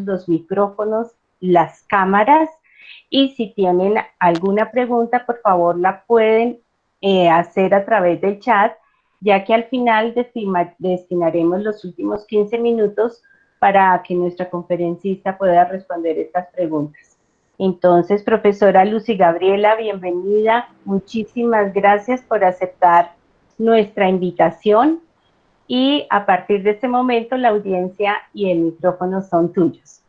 los micrófonos, las cámaras, y si tienen alguna pregunta, por favor la pueden hacer a través del chat, ya que al final destinaremos los últimos 15 minutos para que nuestra conferencista pueda responder estas preguntas. Entonces, profesora Lucy Gabriela, bienvenida. Muchísimas gracias por aceptar nuestra invitación y a partir de este momento la audiencia y el micrófono son tuyos.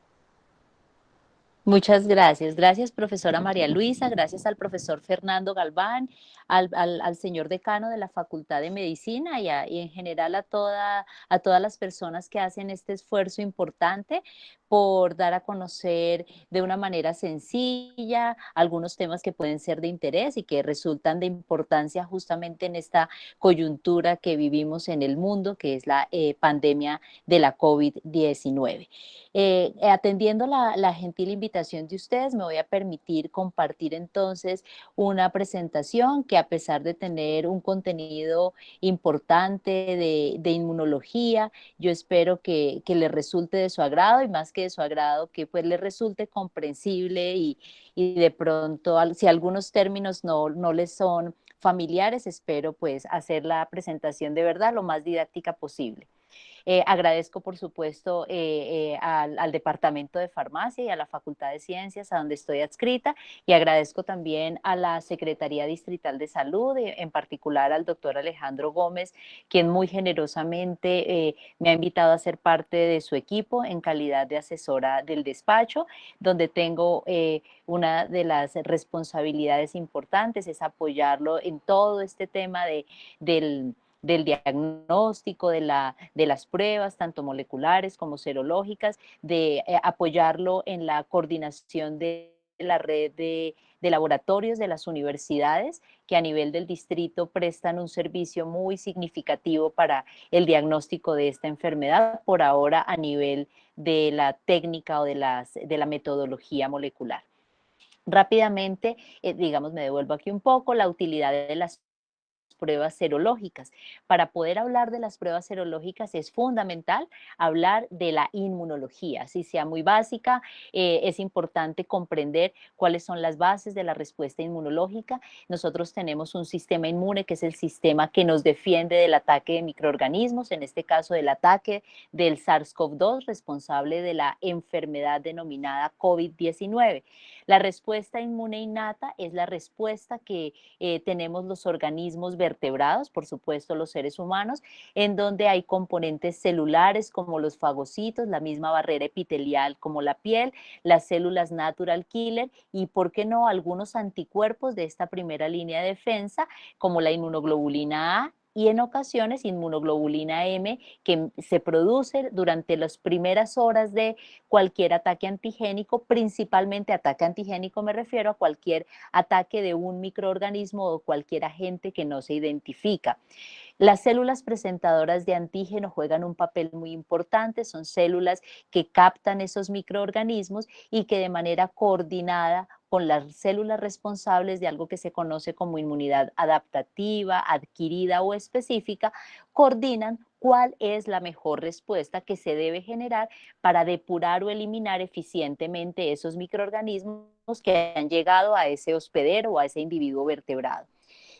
Muchas gracias. Gracias, profesora María Luisa. Gracias al profesor Fernando Galván, al señor decano de la Facultad de Medicina y en general a todas las personas que hacen este esfuerzo importante por dar a conocer de una manera sencilla algunos temas que pueden ser de interés y que resultan de importancia justamente en esta coyuntura que vivimos en el mundo, que es la pandemia de la COVID-19. Atendiendo la gentil invitación de ustedes, me voy a permitir compartir entonces una presentación que, a pesar de tener un contenido importante de inmunología, yo espero que les resulte de su agrado, y más que de su agrado, que pues les resulte comprensible y de pronto, si algunos términos no les son familiares, espero pues hacer la presentación de verdad lo más didáctica posible. Agradezco, por supuesto, al Departamento de Farmacia y a la Facultad de Ciencias, a donde estoy adscrita, y agradezco también a la Secretaría Distrital de Salud, en particular al doctor Alejandro Gómez, quien muy generosamente me ha invitado a ser parte de su equipo en calidad de asesora del despacho, donde tengo una de las responsabilidades importantes es apoyarlo en todo este tema del diagnóstico, de las pruebas, tanto moleculares como serológicas, de apoyarlo en la coordinación de la red de laboratorios de las universidades, que a nivel del distrito prestan un servicio muy significativo para el diagnóstico de esta enfermedad, por ahora a nivel de la técnica o de la metodología molecular. Rápidamente, digamos, me devuelvo aquí un poco, la utilidad de las pruebas serológicas. Para poder hablar de las pruebas serológicas es fundamental hablar de la inmunología, así sea muy básica, es importante comprender cuáles son las bases de la respuesta inmunológica. Nosotros tenemos un sistema inmune que es el sistema que nos defiende del ataque de microorganismos, en este caso del ataque del SARS-CoV-2, responsable de la enfermedad denominada COVID-19. La respuesta inmune innata es la respuesta que tenemos los organismos vertebrados, por supuesto los seres humanos, en donde hay componentes celulares como los fagocitos, la misma barrera epitelial como la piel, las células natural killer y, ¿por qué no?, algunos anticuerpos de esta primera línea de defensa, como la inmunoglobulina A, y en ocasiones inmunoglobulina M, que se produce durante las primeras horas de cualquier ataque antigénico, principalmente ataque antigénico me refiero a cualquier ataque de un microorganismo o cualquier agente que no se identifica. Las células presentadoras de antígeno juegan un papel muy importante, son células que captan esos microorganismos y que de manera coordinada con las células responsables de algo que se conoce como inmunidad adaptativa, adquirida o específica, coordinan cuál es la mejor respuesta que se debe generar para depurar o eliminar eficientemente esos microorganismos que han llegado a ese hospedero o a ese individuo vertebrado.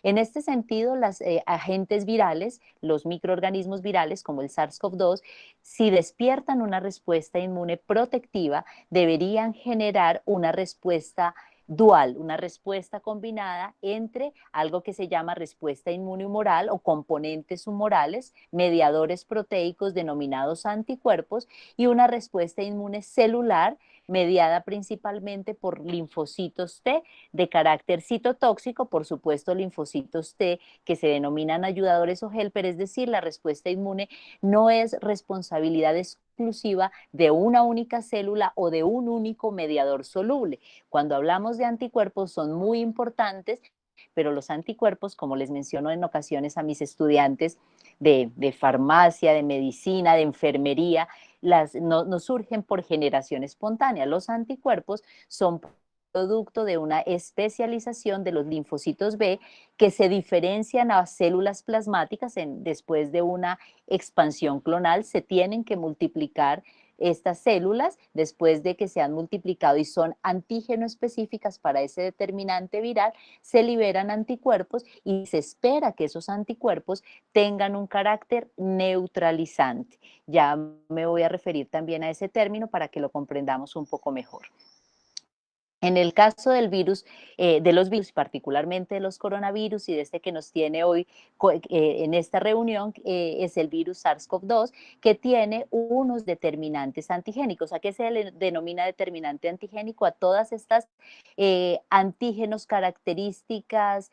En este sentido, los agentes virales, los microorganismos virales como el SARS-CoV-2, si despiertan una respuesta inmune protectiva, deberían generar una respuesta dual, una respuesta combinada entre algo que se llama respuesta inmune humoral o componentes humorales, mediadores proteicos denominados anticuerpos, y una respuesta inmune celular mediada principalmente por linfocitos T de carácter citotóxico, por supuesto linfocitos T que se denominan ayudadores o helper, es decir, la respuesta inmune no es responsabilidad exclusiva de una única célula o de un único mediador soluble. Cuando hablamos de anticuerpos son muy importantes, pero los anticuerpos, como les menciono en ocasiones a mis estudiantes de farmacia, de medicina, de enfermería, no surgen por generación espontánea. Los anticuerpos son producto de una especialización de los linfocitos B que se diferencian a células plasmáticas después de una expansión clonal, se tienen que multiplicar estas células, después de que se han multiplicado y son antígeno específicas para ese determinante viral, se liberan anticuerpos y se espera que esos anticuerpos tengan un carácter neutralizante. Ya me voy a referir también a ese término para que lo comprendamos un poco mejor. En el caso del virus, de los virus, particularmente de los coronavirus y de este que nos tiene hoy en esta reunión, es el virus SARS-CoV-2, que tiene unos determinantes antigénicos. ¿A qué se le denomina determinante antigénico? A todas estas antígenos, características,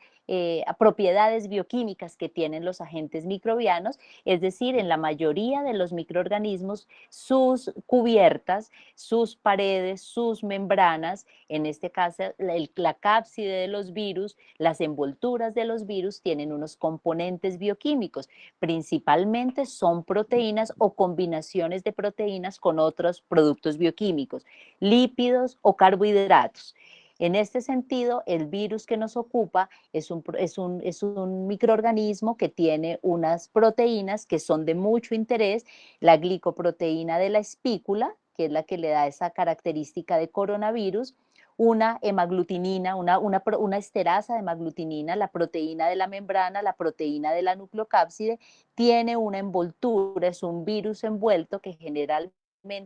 propiedades bioquímicas que tienen los agentes microbianos, es decir, en la mayoría de los microorganismos, sus cubiertas, sus paredes, sus membranas, en este caso la cápside de los virus, las envolturas de los virus tienen unos componentes bioquímicos, principalmente son proteínas o combinaciones de proteínas con otros productos bioquímicos, lípidos o carbohidratos. En este sentido, el virus que nos ocupa es un microorganismo que tiene unas proteínas que son de mucho interés, la glicoproteína de la espícula, que es la que le da esa característica de coronavirus, una hemaglutinina, una esterasa de hemaglutinina, la proteína de la membrana, la proteína de la nucleocápside, tiene una envoltura, es un virus envuelto que generalmente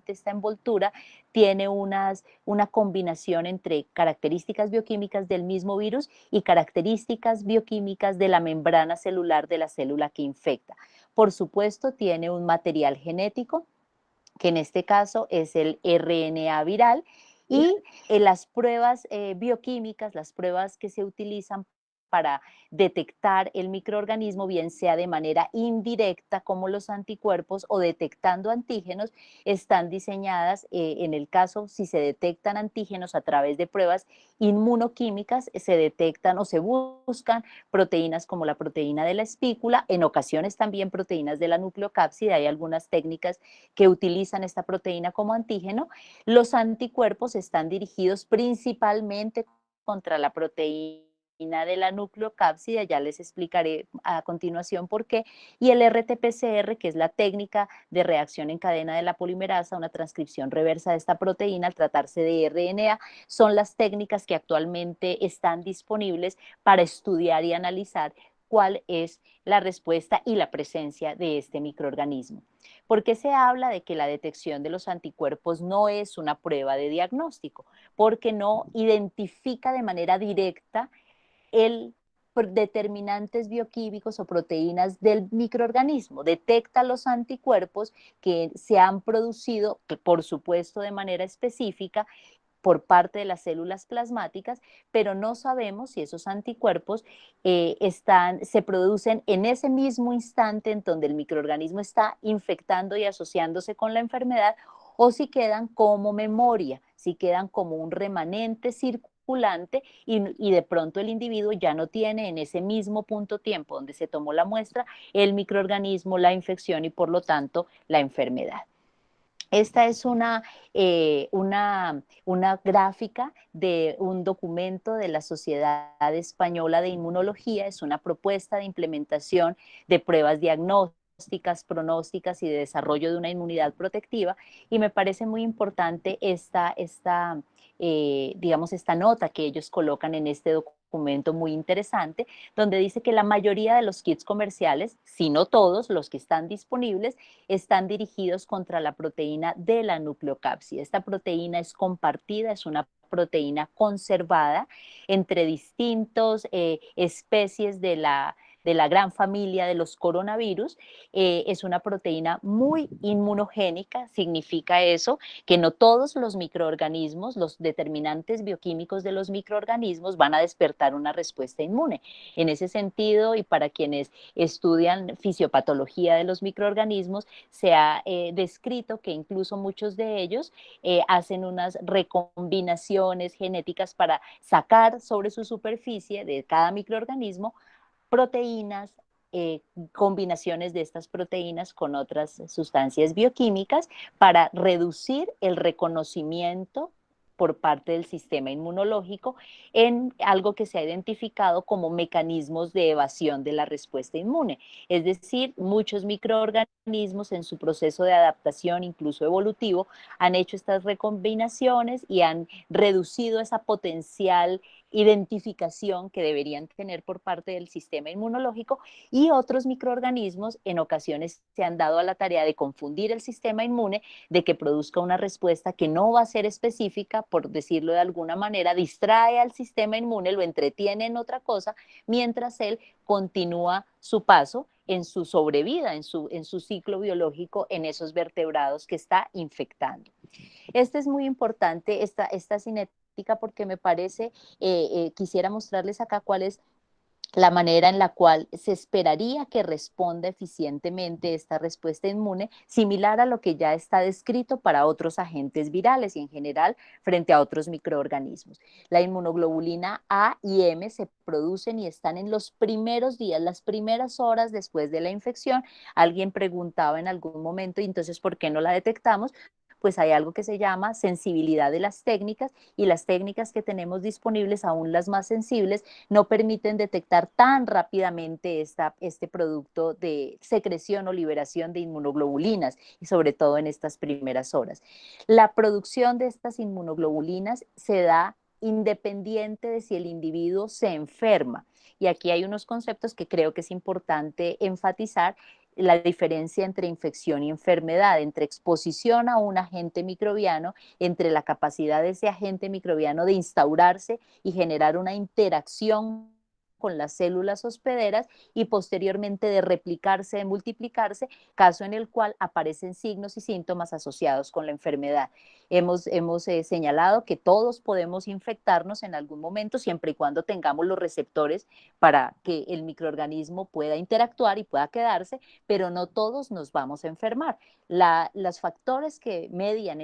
esta envoltura tiene una combinación entre características bioquímicas del mismo virus y características bioquímicas de la membrana celular de la célula que infecta. Por supuesto, tiene un material genético, que en este caso es el RNA viral, y las pruebas bioquímicas, las pruebas que se utilizan para detectar el microorganismo, bien sea de manera indirecta como los anticuerpos o detectando antígenos, están diseñadas, en el caso si se detectan antígenos a través de pruebas inmunoquímicas, se detectan o se buscan proteínas como la proteína de la espícula, en ocasiones también proteínas de la nucleocápside, hay algunas técnicas que utilizan esta proteína como antígeno. Los anticuerpos están dirigidos principalmente contra la proteína de la nucleocápside, ya les explicaré a continuación por qué, y el RT-PCR, que es la técnica de reacción en cadena de la polimerasa, una transcripción reversa de esta proteína al tratarse de RNA, son las técnicas que actualmente están disponibles para estudiar y analizar cuál es la respuesta y la presencia de este microorganismo. ¿Por qué se habla de que la detección de los anticuerpos no es una prueba de diagnóstico? Porque no identifica de manera directa el determinantes bioquímicos o proteínas del microorganismo, detecta los anticuerpos que se han producido, por supuesto de manera específica, por parte de las células plasmáticas, pero no sabemos si esos anticuerpos se producen en ese mismo instante en donde el microorganismo está infectando y asociándose con la enfermedad, o si quedan como memoria, si quedan como un remanente circulante y de pronto el individuo ya no tiene en ese mismo punto tiempo donde se tomó la muestra el microorganismo, la infección y por lo tanto la enfermedad. Esta es una gráfica de un documento de la Sociedad Española de Inmunología, es una propuesta de implementación de pruebas diagnósticas, pronósticas y de desarrollo de una inmunidad protectiva, y me parece muy importante digamos, esta nota que ellos colocan en este documento muy interesante, donde dice que la mayoría de los kits comerciales, si no todos los que están disponibles, están dirigidos contra la proteína de la nucleocápside. Esta proteína es compartida, es una proteína conservada entre distintas especies de la gran familia de los coronavirus. Es una proteína muy inmunogénica, significa eso, que no todos los microorganismos, los determinantes bioquímicos de los microorganismos van a despertar una respuesta inmune. En ese sentido, y para quienes estudian fisiopatología de los microorganismos, se ha descrito que incluso muchos de ellos hacen unas recombinaciones genéticas para sacar sobre su superficie de cada microorganismo proteínas, combinaciones de estas proteínas con otras sustancias bioquímicas para reducir el reconocimiento por parte del sistema inmunológico en algo que se ha identificado como mecanismos de evasión de la respuesta inmune. Es decir, muchos microorganismos en su proceso de adaptación, incluso evolutivo, han hecho estas recombinaciones y han reducido esa potencial identificación que deberían tener por parte del sistema inmunológico, y otros microorganismos en ocasiones se han dado a la tarea de confundir el sistema inmune, de que produzca una respuesta que no va a ser específica, por decirlo de alguna manera, distrae al sistema inmune, lo entretiene en otra cosa, mientras él continúa su paso en su sobrevida, en su ciclo biológico, en esos vertebrados que está infectando. Este es muy importante, esta cinética, porque me parece, quisiera mostrarles acá cuál es la manera en la cual se esperaría que responda eficientemente esta respuesta inmune, similar a lo que ya está descrito para otros agentes virales y en general frente a otros microorganismos. La inmunoglobulina A y M se producen y están en los primeros días, las primeras horas después de la infección. Alguien preguntaba en algún momento, ¿y entonces por qué no la detectamos? Pues hay algo que se llama sensibilidad de las técnicas, y las técnicas que tenemos disponibles, aún las más sensibles, no permiten detectar tan rápidamente este producto de secreción o liberación de inmunoglobulinas, y sobre todo en estas primeras horas. La producción de estas inmunoglobulinas se da independiente de si el individuo se enferma. Y aquí hay unos conceptos que creo que es importante enfatizar: la diferencia entre infección y enfermedad, entre exposición a un agente microbiano, entre la capacidad de ese agente microbiano de instaurarse y generar una interacción con las células hospederas, y posteriormente de replicarse, de multiplicarse, caso en el cual aparecen signos y síntomas asociados con la enfermedad. Hemos señalado que todos podemos infectarnos en algún momento, siempre y cuando tengamos los receptores para que el microorganismo pueda interactuar y pueda quedarse, pero no todos nos vamos a enfermar. Los factores que median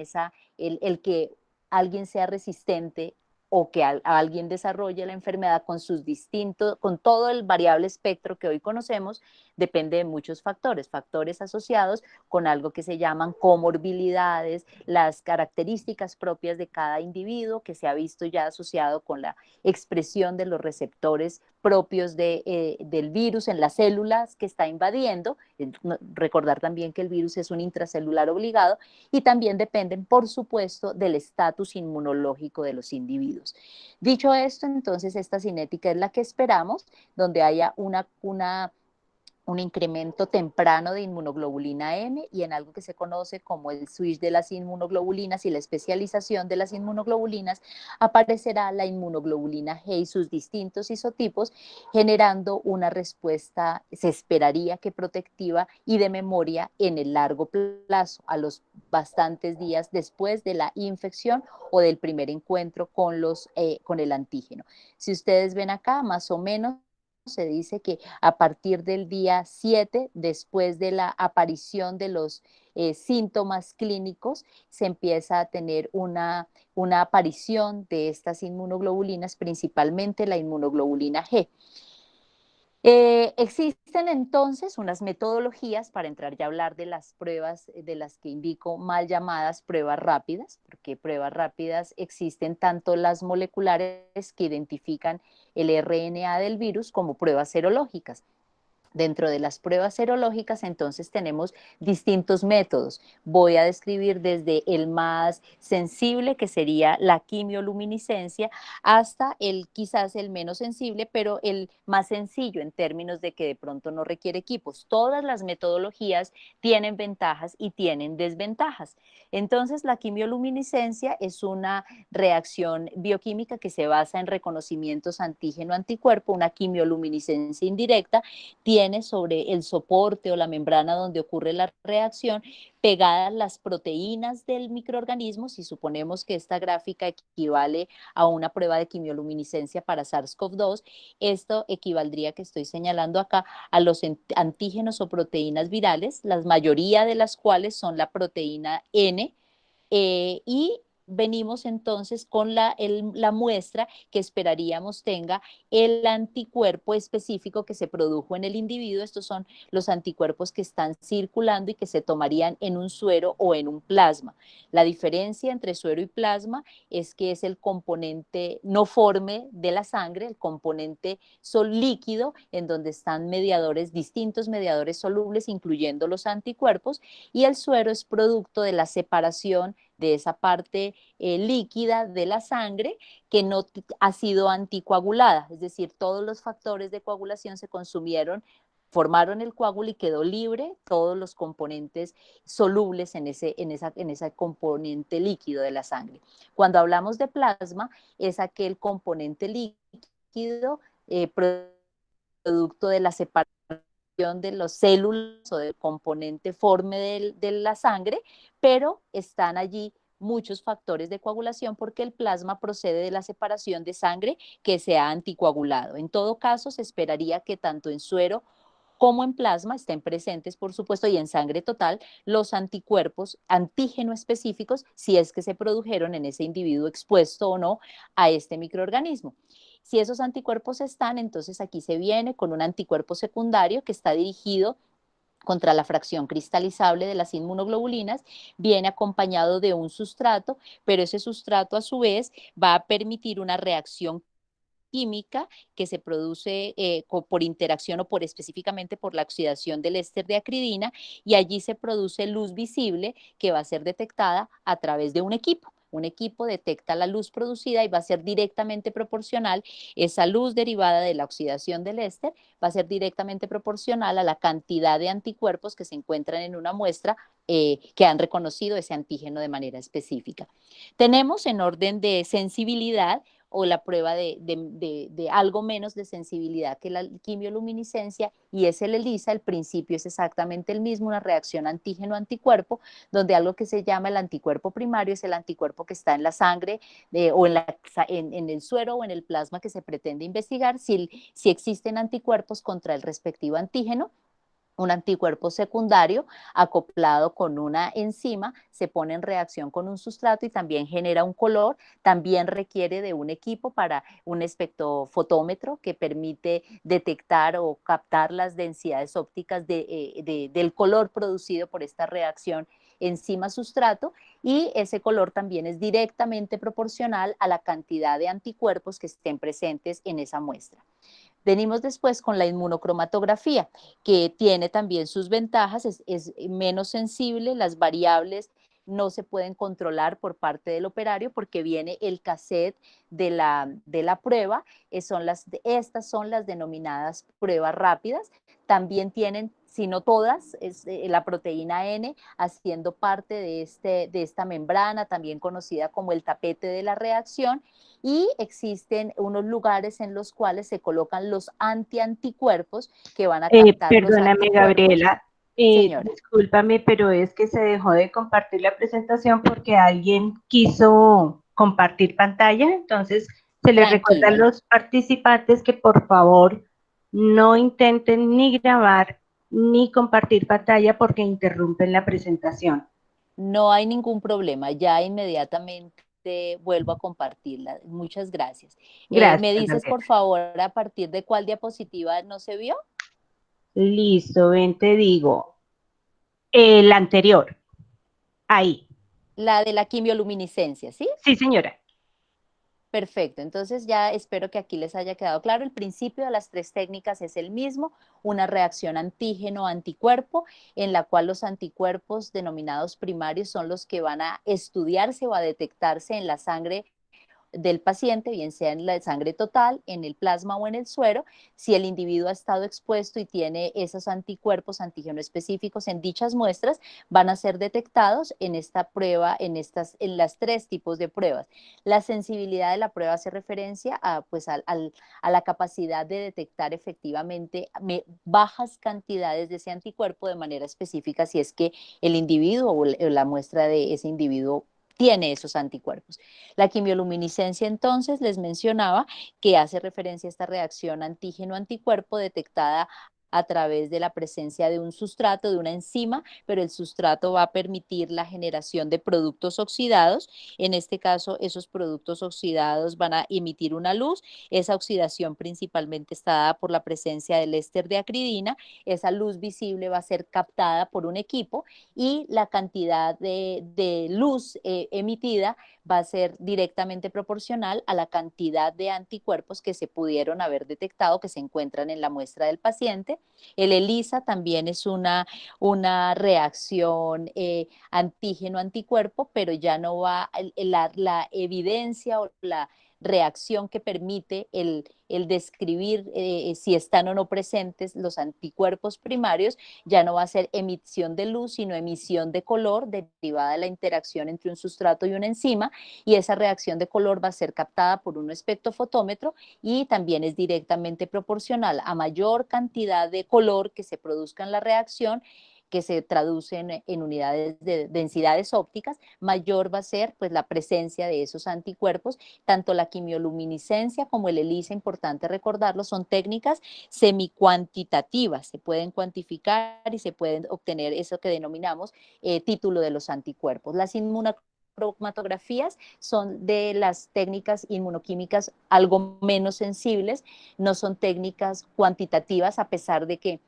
el que alguien sea resistente o que alguien desarrolle la enfermedad con con todo el variable espectro que hoy conocemos, depende de muchos factores, factores asociados con algo que se llaman comorbilidades, las características propias de cada individuo, que se ha visto ya asociado con la expresión de los receptores propios del virus en las células que está invadiendo. Recordar también que el virus es un intracelular obligado, y también dependen, por supuesto, del estatus inmunológico de los individuos. Dicho esto, entonces esta cinética es la que esperamos, donde haya un incremento temprano de inmunoglobulina M, y en algo que se conoce como el switch de las inmunoglobulinas y la especialización de las inmunoglobulinas, aparecerá la inmunoglobulina G y sus distintos isotipos, generando una respuesta, se esperaría que protectiva y de memoria en el largo plazo, a los bastantes días después de la infección o del primer encuentro con el antígeno. Si ustedes ven acá, más o menos se dice que a partir del día 7, después de la aparición de los síntomas clínicos, se empieza a tener una aparición de estas inmunoglobulinas, principalmente la inmunoglobulina G. Existen entonces unas metodologías para entrar ya a hablar de las pruebas, de las que indico mal llamadas pruebas rápidas, porque pruebas rápidas existen tanto las moleculares que identifican el RNA del virus, como pruebas serológicas. Dentro de las pruebas serológicas, entonces, tenemos distintos métodos. Voy a describir desde el más sensible, que sería la quimioluminiscencia, hasta quizás el menos sensible, pero el más sencillo en términos de que de pronto no requiere equipos. Todas las metodologías tienen ventajas y tienen desventajas. Entonces, la quimioluminiscencia es una reacción bioquímica que se basa en reconocimientos antígeno-anticuerpo, una quimioluminiscencia indirecta. Tiene sobre el soporte o la membrana donde ocurre la reacción pegadas las proteínas del microorganismo. Si suponemos que esta gráfica equivale a una prueba de quimioluminiscencia para SARS-CoV-2, esto equivaldría, que estoy señalando acá, a los antígenos o proteínas virales, la mayoría de las cuales son la proteína N, y venimos entonces con la muestra que esperaríamos tenga el anticuerpo específico que se produjo en el individuo. Estos son los anticuerpos que están circulando y que se tomarían en un suero o en un plasma. La diferencia entre suero y plasma es que es el componente no forme de la sangre, el componente líquido, en donde están mediadores, distintos mediadores solubles, incluyendo los anticuerpos, y el suero es producto de la separación de esa parte líquida de la sangre que no ha sido anticoagulada, es decir, todos los factores de coagulación se consumieron, formaron el coágulo y quedó libre todos los componentes solubles en ese componente líquido de la sangre. Cuando hablamos de plasma, es aquel componente líquido producto de la separación de los células o del componente forme de la sangre, pero están allí muchos factores de coagulación porque el plasma procede de la separación de sangre que se ha anticoagulado. En todo caso, se esperaría que tanto en suero como en plasma estén presentes, por supuesto, y en sangre total, los anticuerpos antígeno específicos, si es que se produjeron en ese individuo expuesto o no a este microorganismo. Si esos anticuerpos están, entonces aquí se viene con un anticuerpo secundario que está dirigido contra la fracción cristalizable de las inmunoglobulinas, viene acompañado de un sustrato, pero ese sustrato a su vez va a permitir una reacción química que se produce por interacción o por específicamente por la oxidación del éster de acridina, y allí se produce luz visible que va a ser detectada a través de un equipo. Un equipo detecta la luz producida y va a ser directamente proporcional, esa luz derivada de la oxidación del éster va a ser directamente proporcional a la cantidad de anticuerpos que se encuentran en una muestra que han reconocido ese antígeno de manera específica. Tenemos en orden de sensibilidad o la prueba de algo menos de sensibilidad que la quimioluminiscencia, y es el ELISA. El principio es exactamente el mismo, una reacción antígeno-anticuerpo, donde algo que se llama el anticuerpo primario es el anticuerpo que está en la sangre o en el suero o en el plasma que se pretende investigar, si existen anticuerpos contra el respectivo antígeno. Un anticuerpo secundario acoplado con una enzima se pone en reacción con un sustrato y también genera un color. También requiere de un equipo para un espectrofotómetro que permite detectar o captar las densidades ópticas del color producido por esta reacción enzima-sustrato, y ese color también es directamente proporcional a la cantidad de anticuerpos que estén presentes en esa muestra. Venimos después con la inmunocromatografía, que tiene también sus ventajas, es menos sensible, las variables no se pueden controlar por parte del operario porque viene el cassette de la prueba. Estas son las denominadas pruebas rápidas. También tienen, si no todas, la proteína N haciendo parte de esta membrana, también conocida como el tapete de la reacción, y existen unos lugares en los cuales se colocan los antianticuerpos que van a captar los Perdóname, anticuerpos. Gabriela, Señora, discúlpame, pero es que se dejó de compartir la presentación porque alguien quiso compartir pantalla, entonces se les recuerda a tranquila, los participantes que por favor no intenten ni grabar ni compartir pantalla porque interrumpen la presentación. no hay ningún problema, ya inmediatamente vuelvo a compartirla. Muchas gracias. ¿Me Gracias, dices, por Gabriela. favor, a partir de cuál diapositiva no se vio? Listo, ven, te digo, el anterior, ahí. La de la quimioluminiscencia, ¿sí? Sí, señora. Perfecto, entonces ya espero que aquí les haya quedado claro. El principio de las tres técnicas es el mismo, una reacción antígeno-anticuerpo, en la cual los anticuerpos denominados primarios son los que van a estudiarse o a detectarse en la sangre del paciente, bien sea en la sangre total, en el plasma o en el suero. Si el individuo ha estado expuesto y tiene esos anticuerpos antígeno específicos en dichas muestras, van a ser detectados en esta prueba, en las tres tipos de pruebas. La sensibilidad de la prueba hace referencia a la capacidad de detectar efectivamente bajas cantidades de ese anticuerpo de manera específica si es que el individuo o la muestra de ese individuo tiene esos anticuerpos. La quimioluminiscencia, entonces, les mencionaba que hace referencia a esta reacción antígeno-anticuerpo detectada a través de la presencia de un sustrato, de una enzima, pero el sustrato va a permitir la generación de productos oxidados. En este caso, esos productos oxidados van a emitir una luz. Esa oxidación principalmente está dada por la presencia del éster de acridina. Esa luz visible va a ser captada por un equipo y la cantidad de luz emitida va a ser directamente proporcional a la cantidad de anticuerpos que se pudieron haber detectado, que se encuentran en la muestra del paciente. El ELISA también es una reacción antígeno-anticuerpo, pero ya no va, la evidencia o la reacción que permite el describir si están o no presentes los anticuerpos primarios, ya no va a ser emisión de luz, sino emisión de color derivada de la interacción entre un sustrato y una enzima, y esa reacción de color va a ser captada por un espectrofotómetro y también es directamente proporcional a mayor cantidad de color que se produzca en la reacción, que se traducen en unidades de densidades ópticas, mayor va a ser pues la presencia de esos anticuerpos. Tanto la quimioluminiscencia como el ELISA, importante recordarlo, son técnicas semicuantitativas, se pueden cuantificar y se pueden obtener eso que denominamos título de los anticuerpos. Las inmunocromatografías son de las técnicas inmunoquímicas algo menos sensibles, no son técnicas cuantitativas, a pesar de que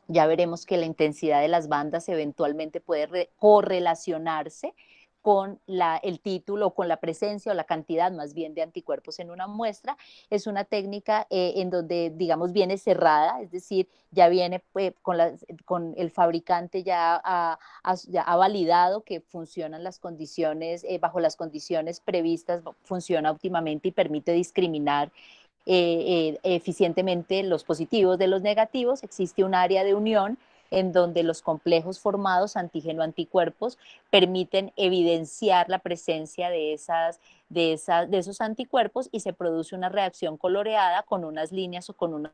ya veremos que la intensidad de las bandas eventualmente puede correlacionarse con el título, con la presencia o la cantidad más bien de anticuerpos en una muestra. Es una técnica en donde, digamos, viene cerrada, es decir, ya viene con el fabricante ya ha validado que funcionan las condiciones, bajo las condiciones previstas, funciona óptimamente y permite discriminar eficientemente los positivos de los negativos. Existe un área de unión en donde los complejos formados antígeno-anticuerpos permiten evidenciar la presencia de esos anticuerpos y se produce una reacción coloreada con unas líneas o con unas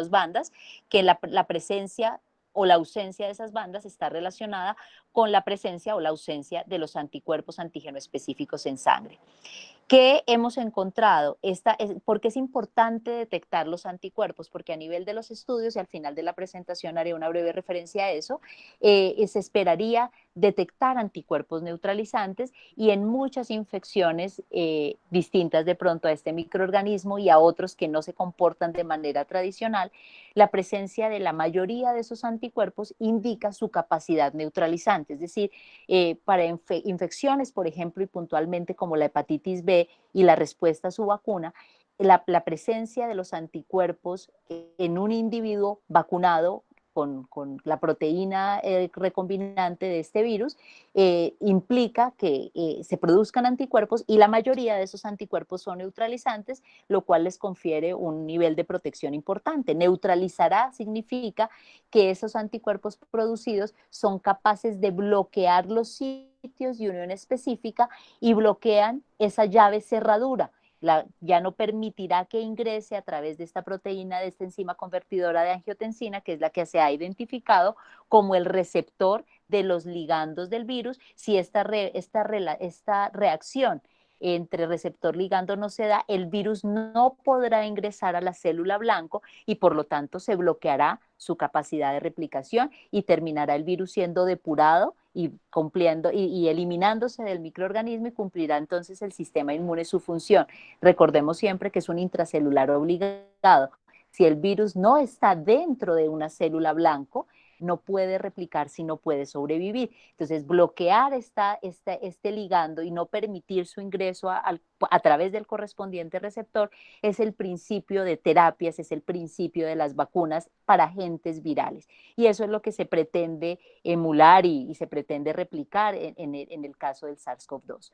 bandas, que la presencia o la ausencia de esas bandas está relacionada con la presencia o la ausencia de los anticuerpos antígeno específicos en sangre. ¿Qué hemos encontrado? ¿Por qué es importante detectar los anticuerpos? Porque a nivel de los estudios, y al final de la presentación haré una breve referencia a eso, se esperaría detectar anticuerpos neutralizantes y en muchas infecciones distintas de pronto a este microorganismo y a otros que no se comportan de manera tradicional, la presencia de la mayoría de esos anticuerpos indica su capacidad neutralizante, es decir, para infecciones, por ejemplo, y puntualmente como la hepatitis B y la respuesta a su vacuna, la presencia de los anticuerpos en un individuo vacunado con la proteína recombinante de este virus, implica que se produzcan anticuerpos y la mayoría de esos anticuerpos son neutralizantes, lo cual les confiere un nivel de protección importante. Neutralizará significa que esos anticuerpos producidos son capaces de bloquear los sitios de unión específica y bloquean esa llave cerradura. Ya no permitirá que ingrese a través de esta proteína, de esta enzima convertidora de angiotensina, que es la que se ha identificado como el receptor de los ligandos del virus. Si esta reacción entre receptor ligando no se da, el virus no podrá ingresar a la célula blanco y por lo tanto se bloqueará su capacidad de replicación y terminará el virus siendo depurado y cumpliendo y eliminándose del microorganismo y cumplirá entonces el sistema inmune su función. Recordemos siempre que es un intracelular obligado. Si el virus no está dentro de una célula blanco, no puede replicarse y no puede sobrevivir. Entonces, bloquear este ligando y no permitir su ingreso a través del correspondiente receptor es el principio de terapias, es el principio de las vacunas para agentes virales. Y eso es lo que se pretende emular y se pretende replicar en el caso del SARS-CoV-2.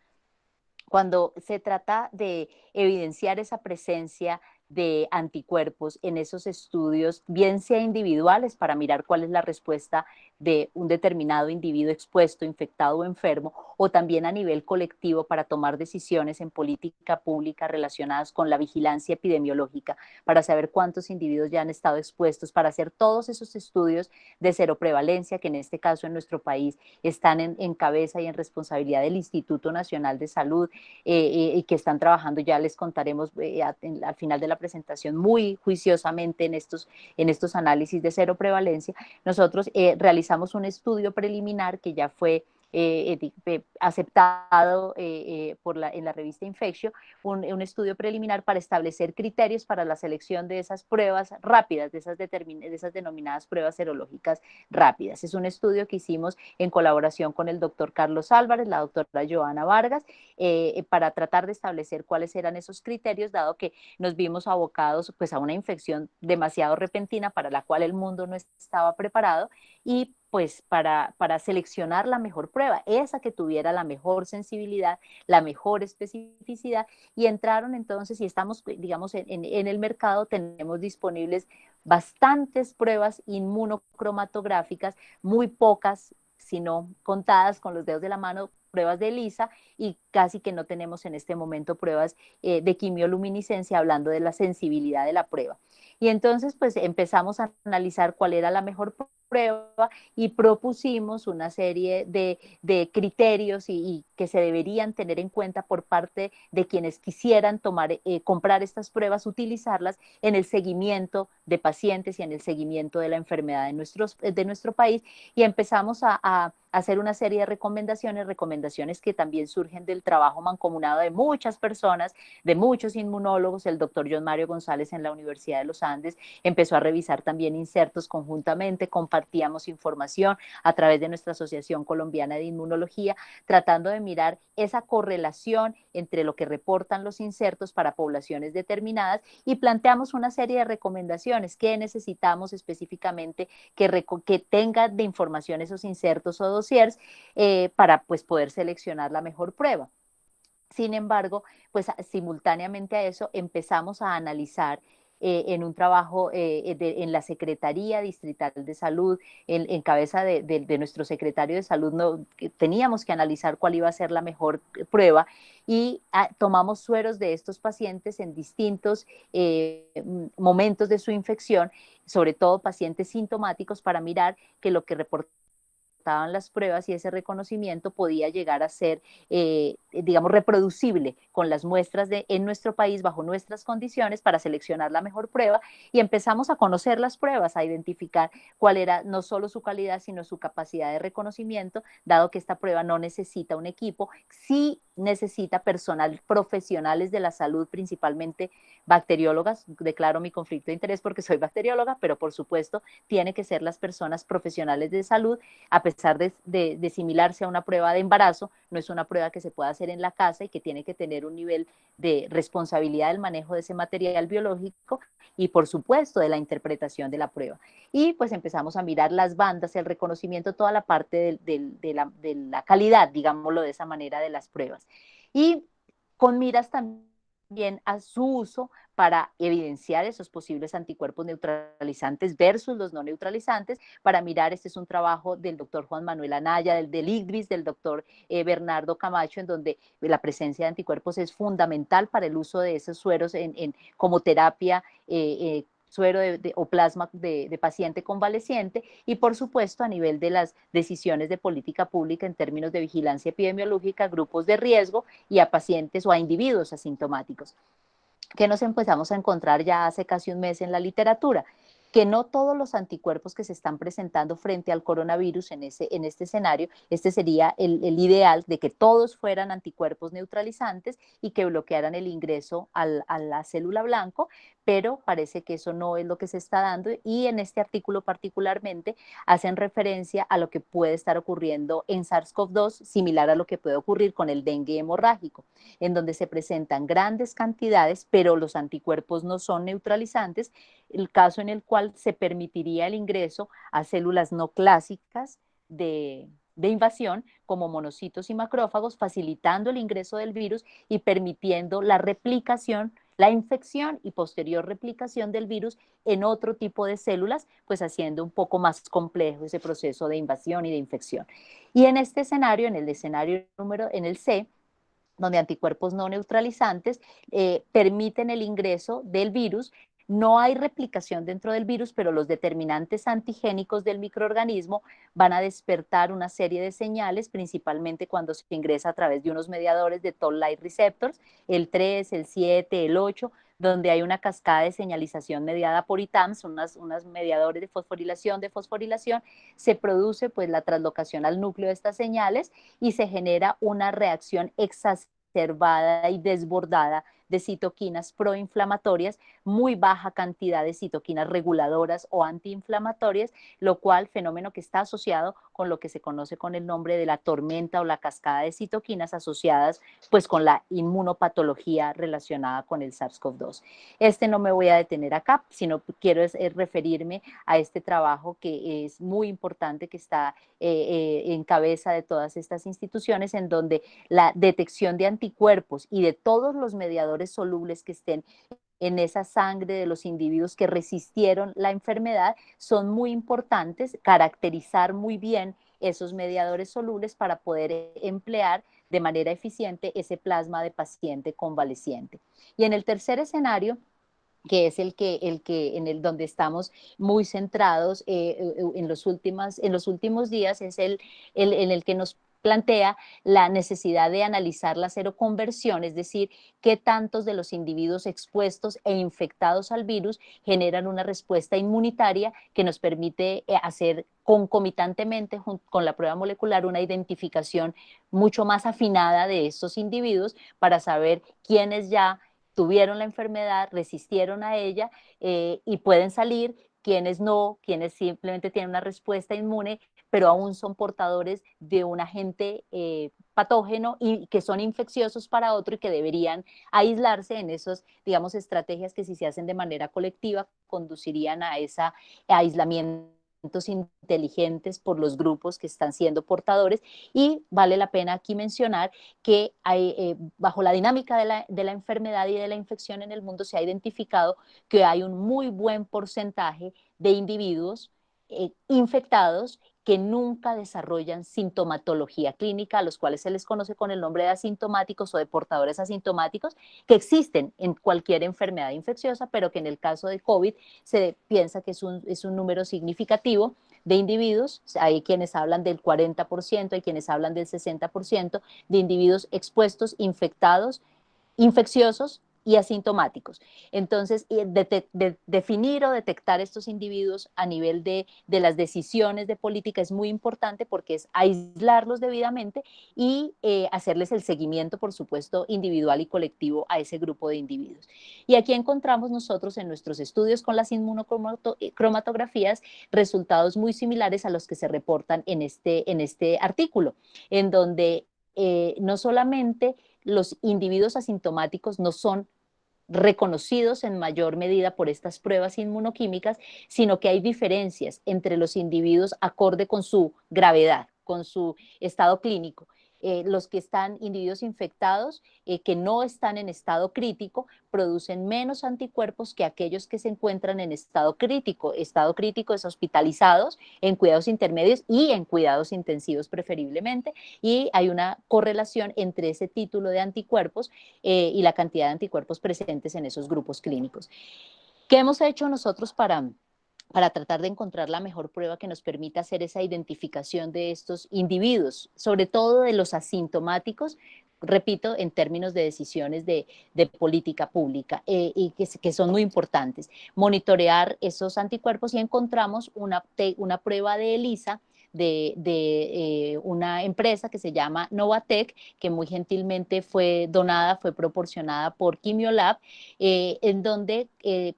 Cuando se trata de evidenciar esa presencia de anticuerpos en esos estudios, bien sea individuales para mirar cuál es la respuesta de un determinado individuo expuesto, infectado o enfermo, o también a nivel colectivo para tomar decisiones en política pública relacionadas con la vigilancia epidemiológica, para saber cuántos individuos ya han estado expuestos, para hacer todos esos estudios de seroprevalencia, que en este caso en nuestro país están en cabeza y en responsabilidad del Instituto Nacional de Salud, y que están trabajando, ya les contaremos al final de la presentación, muy juiciosamente en estos análisis de seroprevalencia. Nosotros realizamos un estudio preliminar que ya fue aceptado en la revista Infectio, un estudio preliminar para establecer criterios para la selección de esas pruebas rápidas, de esas denominadas pruebas serológicas rápidas. Es un estudio que hicimos en colaboración con el doctor Carlos Álvarez, la doctora Joana Vargas, para tratar de establecer cuáles eran esos criterios, dado que nos vimos abocados pues, a una infección demasiado repentina para la cual el mundo no estaba preparado, y pues para seleccionar la mejor prueba, esa que tuviera la mejor sensibilidad, la mejor especificidad, y entraron entonces, y estamos, digamos, en el mercado tenemos disponibles bastantes pruebas inmunocromatográficas, muy pocas, sino contadas con los dedos de la mano, pruebas de ELISA, y casi que no tenemos en este momento pruebas de quimioluminiscencia, hablando de la sensibilidad de la prueba. Y entonces pues empezamos a analizar cuál era la mejor prueba y propusimos una serie de criterios y que se deberían tener en cuenta por parte de quienes quisieran comprar estas pruebas, utilizarlas en el seguimiento de pacientes y en el seguimiento de la enfermedad de nuestro país, y empezamos a hacer una serie de recomendaciones que también surgen del trabajo mancomunado de muchas personas, de muchos inmunólogos. El doctor John Mario González en la Universidad de los Andes empezó a revisar también insertos conjuntamente, compartíamos información a través de nuestra Asociación Colombiana de Inmunología, tratando de mirar esa correlación entre lo que reportan los insertos para poblaciones determinadas, y planteamos una serie de recomendaciones que necesitamos específicamente que tenga de información esos insertos o dossiers para pues, poder seleccionar la mejor prueba. Sin embargo, pues simultáneamente a eso empezamos a analizar en un trabajo en la Secretaría Distrital de Salud, en cabeza de nuestro secretario de Salud, teníamos que analizar cuál iba a ser la mejor prueba, y tomamos sueros de estos pacientes en distintos momentos de su infección, sobre todo pacientes sintomáticos, para mirar que lo que reportaban las pruebas y ese reconocimiento podía llegar a ser, digamos, reproducible con las muestras en nuestro país bajo nuestras condiciones para seleccionar la mejor prueba, y empezamos a conocer las pruebas, a identificar cuál era no solo su calidad, sino su capacidad de reconocimiento, dado que esta prueba no necesita un equipo, sí necesita personal, profesionales de la salud, principalmente bacteriólogas. Declaro mi conflicto de interés porque soy bacterióloga, pero por supuesto tiene que ser las personas profesionales de salud. A pesar de similarse a una prueba de embarazo, no es una prueba que se pueda hacer en la casa y que tiene que tener un nivel de responsabilidad del manejo de ese material biológico y, por supuesto, de la interpretación de la prueba. Y pues empezamos a mirar las bandas, el reconocimiento, toda la parte de la calidad, digámoslo de esa manera, de las pruebas. Y con miras también a su uso para evidenciar esos posibles anticuerpos neutralizantes versus los no neutralizantes, para mirar, este es un trabajo del doctor Juan Manuel Anaya, del ICVIS, del doctor Bernardo Camacho, en donde la presencia de anticuerpos es fundamental para el uso de esos sueros como terapia suero o plasma de paciente convaleciente, y por supuesto a nivel de las decisiones de política pública en términos de vigilancia epidemiológica, grupos de riesgo y a pacientes o a individuos asintomáticos, que nos empezamos a encontrar ya hace casi un mes en la literatura, que no todos los anticuerpos que se están presentando frente al coronavirus en este escenario, este sería el ideal de que todos fueran anticuerpos neutralizantes y que bloquearan el ingreso a la célula blanco, pero parece que eso no es lo que se está dando, y en este artículo particularmente hacen referencia a lo que puede estar ocurriendo en SARS-CoV-2, similar a lo que puede ocurrir con el dengue hemorrágico, en donde se presentan grandes cantidades, pero los anticuerpos no son neutralizantes, el caso en el cual se permitiría el ingreso a células no clásicas de invasión, como monocitos y macrófagos, facilitando el ingreso del virus y permitiendo la replicación la infección y posterior replicación del virus en otro tipo de células, pues haciendo un poco más complejo ese proceso de invasión y de infección. Y en este escenario, en el C, donde anticuerpos no neutralizantes permiten el ingreso del virus. No hay replicación dentro del virus, pero los determinantes antigénicos del microorganismo van a despertar una serie de señales, principalmente cuando se ingresa a través de unos mediadores de Toll-like receptors, el 3, el 7, el 8, donde hay una cascada de señalización mediada por ITAMs, unas mediadores de fosforilación, se produce pues la translocación al núcleo de estas señales y se genera una reacción exacerbada y desbordada de citoquinas proinflamatorias, muy baja cantidad de citoquinas reguladoras o antiinflamatorias, lo cual fenómeno que está asociado con lo que se conoce con el nombre de la tormenta o la cascada de citoquinas asociadas pues con la inmunopatología relacionada con el SARS-CoV-2. No me voy a detener acá, sino quiero referirme a este trabajo que es muy importante, que está en cabeza de todas estas instituciones, en donde la detección de anticuerpos y de todos los mediadores solubles que estén en esa sangre de los individuos que resistieron la enfermedad son muy importantes, caracterizar muy bien esos mediadores solubles para poder emplear de manera eficiente ese plasma de paciente convaleciente. Y en el tercer escenario, que es donde estamos muy centrados en los últimos días, es en el que nos plantea la necesidad de analizar la seroconversión, es decir, qué tantos de los individuos expuestos e infectados al virus generan una respuesta inmunitaria que nos permite hacer concomitantemente con la prueba molecular una identificación mucho más afinada de estos individuos para saber quiénes ya tuvieron la enfermedad, resistieron a ella y pueden salir, quienes no, quienes simplemente tienen una respuesta inmune, pero aún son portadores de un agente patógeno y que son infecciosos para otro y que deberían aislarse en esas, digamos, estrategias que si se hacen de manera colectiva conducirían a ese aislamiento inteligentes por los grupos que están siendo portadores. Y vale la pena aquí mencionar que bajo la dinámica de la enfermedad y de la infección en el mundo se ha identificado que hay un muy buen porcentaje de individuos infectados que nunca desarrollan sintomatología clínica, a los cuales se les conoce con el nombre de asintomáticos o de portadores asintomáticos, que existen en cualquier enfermedad infecciosa, pero que en el caso de COVID se piensa que es un número significativo de individuos. Hay quienes hablan del 40%, hay quienes hablan del 60% de individuos expuestos, infectados, infecciosos y asintomáticos. Entonces, definir o detectar estos individuos a nivel de las decisiones de política es muy importante porque es aislarlos debidamente y hacerles el seguimiento, por supuesto, individual y colectivo a ese grupo de individuos. Y aquí encontramos nosotros en nuestros estudios con las inmunocromatografías resultados muy similares a los que se reportan en este artículo, en donde no solamente los individuos asintomáticos no son reconocidos en mayor medida por estas pruebas inmunoquímicas, sino que hay diferencias entre los individuos acorde con su gravedad, con su estado clínico. Los que están individuos infectados, que no están en estado crítico, producen menos anticuerpos que aquellos que se encuentran en estado crítico. Estado crítico es hospitalizados, en cuidados intermedios y en cuidados intensivos preferiblemente, y hay una correlación entre ese título de anticuerpos y la cantidad de anticuerpos presentes en esos grupos clínicos. ¿Qué hemos hecho nosotros para tratar de encontrar la mejor prueba que nos permita hacer esa identificación de estos individuos, sobre todo de los asintomáticos, repito, en términos de decisiones de política pública y que son muy importantes? Monitorear esos anticuerpos y encontramos una prueba de ELISA de una empresa que se llama Novatec, que muy gentilmente fue donada, fue proporcionada por Quimiolab, en donde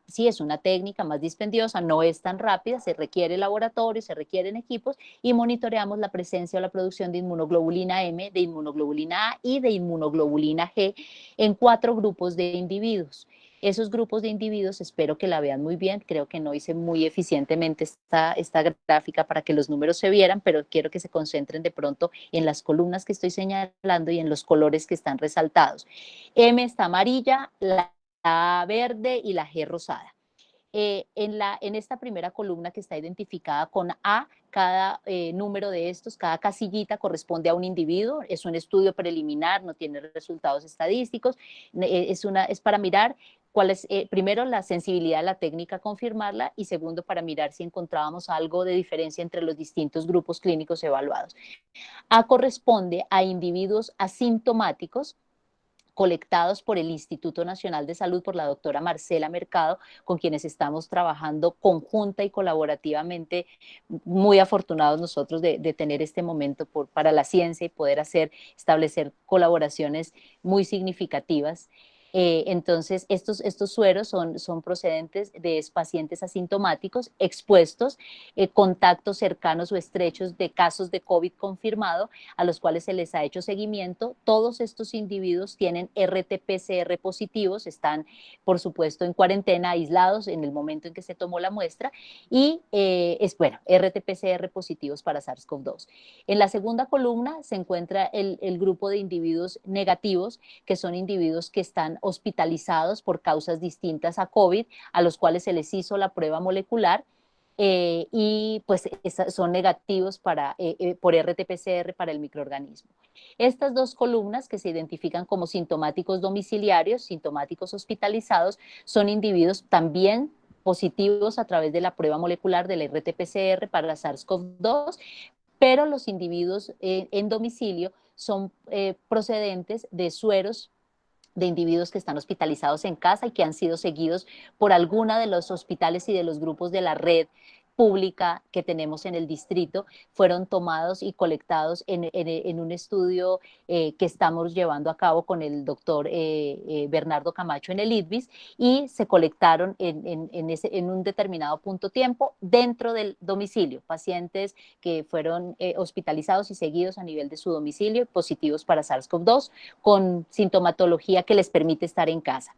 sí es una técnica más dispendiosa, no es tan rápida, se requiere laboratorio, se requieren equipos y monitoreamos la presencia o la producción de inmunoglobulina M, de inmunoglobulina A y de inmunoglobulina G en 4 grupos de individuos. Esos grupos de individuos, espero que la vean muy bien, creo que no hice muy eficientemente esta gráfica para que los números se vieran, pero quiero que se concentren de pronto en las columnas que estoy señalando y en los colores que están resaltados. M está amarilla, la A verde y la G rosada. En esta primera columna que está identificada con A, cada número de estos, cada casillita corresponde a un individuo, es un estudio preliminar, no tiene resultados estadísticos, es para mirar cuál es, primero, la sensibilidad de la técnica, confirmarla, y segundo, para mirar si encontrábamos algo de diferencia entre los distintos grupos clínicos evaluados. A corresponde a individuos asintomáticos colectados por el Instituto Nacional de Salud, por la doctora Marcela Mercado, con quienes estamos trabajando conjunta y colaborativamente, muy afortunados nosotros de tener este momento para la ciencia y poder establecer colaboraciones muy significativas. Entonces, estos sueros son procedentes de pacientes asintomáticos expuestos, contactos cercanos o estrechos de casos de COVID confirmado, a los cuales se les ha hecho seguimiento. Todos estos individuos tienen RT-PCR positivos, están, por supuesto, en cuarentena, aislados en el momento en que se tomó la muestra, y RT-PCR positivos para SARS-CoV-2. En la segunda columna se encuentra el grupo de individuos negativos, que son individuos que están hospitalizados por causas distintas a COVID, a los cuales se les hizo la prueba molecular, y pues son negativos por RT-PCR para el microorganismo. Estas dos columnas, que se identifican como sintomáticos domiciliarios, sintomáticos hospitalizados, son individuos también positivos a través de la prueba molecular del RT-PCR para SARS-CoV-2, pero los individuos en domicilio son procedentes de sueros de individuos que están hospitalizados en casa y que han sido seguidos por alguna de los hospitales y de los grupos de la red pública que tenemos en el distrito, fueron tomados y colectados en un estudio que estamos llevando a cabo con el doctor Bernardo Camacho en el IDVIS, y se colectaron en un determinado punto tiempo dentro del domicilio, pacientes que fueron hospitalizados y seguidos a nivel de su domicilio, positivos para SARS-CoV-2, con sintomatología que les permite estar en casa.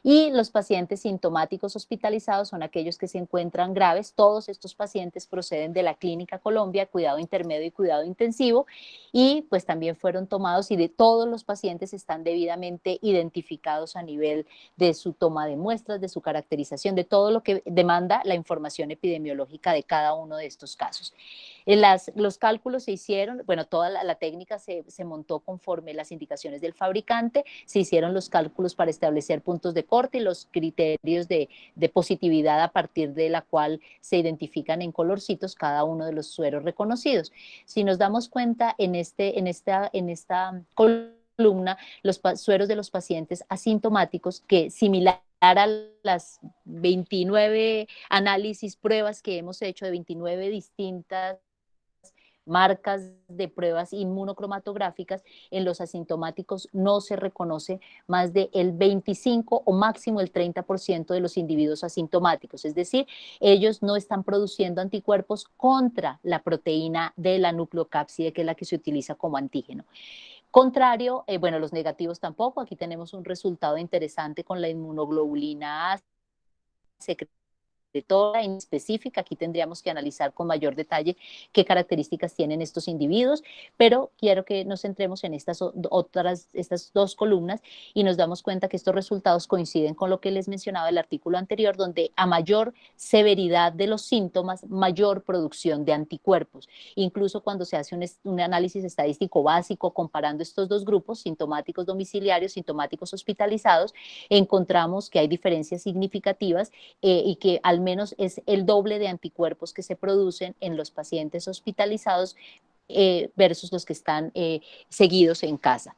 Y los pacientes sintomáticos hospitalizados son aquellos que se encuentran graves. Todos estos pacientes proceden de la Clínica Colombia, cuidado intermedio y cuidado intensivo, y pues también fueron tomados, y de todos los pacientes están debidamente identificados a nivel de su toma de muestras, de su caracterización, de todo lo que demanda la información epidemiológica de cada uno de estos casos. Los cálculos se hicieron, bueno, toda la técnica se montó conforme las indicaciones del fabricante, se hicieron los cálculos para establecer puntos de corte y los criterios de positividad, a partir de la cual se identifican en colorcitos cada uno de los sueros reconocidos. Si nos damos cuenta, en esta columna, los sueros de los pacientes asintomáticos, que similar a las 29 análisis, pruebas que hemos hecho de 29 distintas marcas de pruebas inmunocromatográficas, en los asintomáticos no se reconoce más del 25 o máximo el 30% de los individuos asintomáticos, es decir, ellos no están produciendo anticuerpos contra la proteína de la nucleocápside, que es la que se utiliza como antígeno. Contrario, los negativos tampoco. Aquí tenemos un resultado interesante con la inmunoglobulina A de toda en específica. Aquí tendríamos que analizar con mayor detalle qué características tienen estos individuos, pero quiero que nos centremos en estas dos columnas, y nos damos cuenta que estos resultados coinciden con lo que les mencionaba el artículo anterior, donde a mayor severidad de los síntomas, mayor producción de anticuerpos. Incluso cuando se hace un análisis estadístico básico comparando estos dos grupos, sintomáticos domiciliarios, sintomáticos hospitalizados, encontramos que hay diferencias significativas, y que al menos es el doble de anticuerpos que se producen en los pacientes hospitalizados versus los que están seguidos en casa.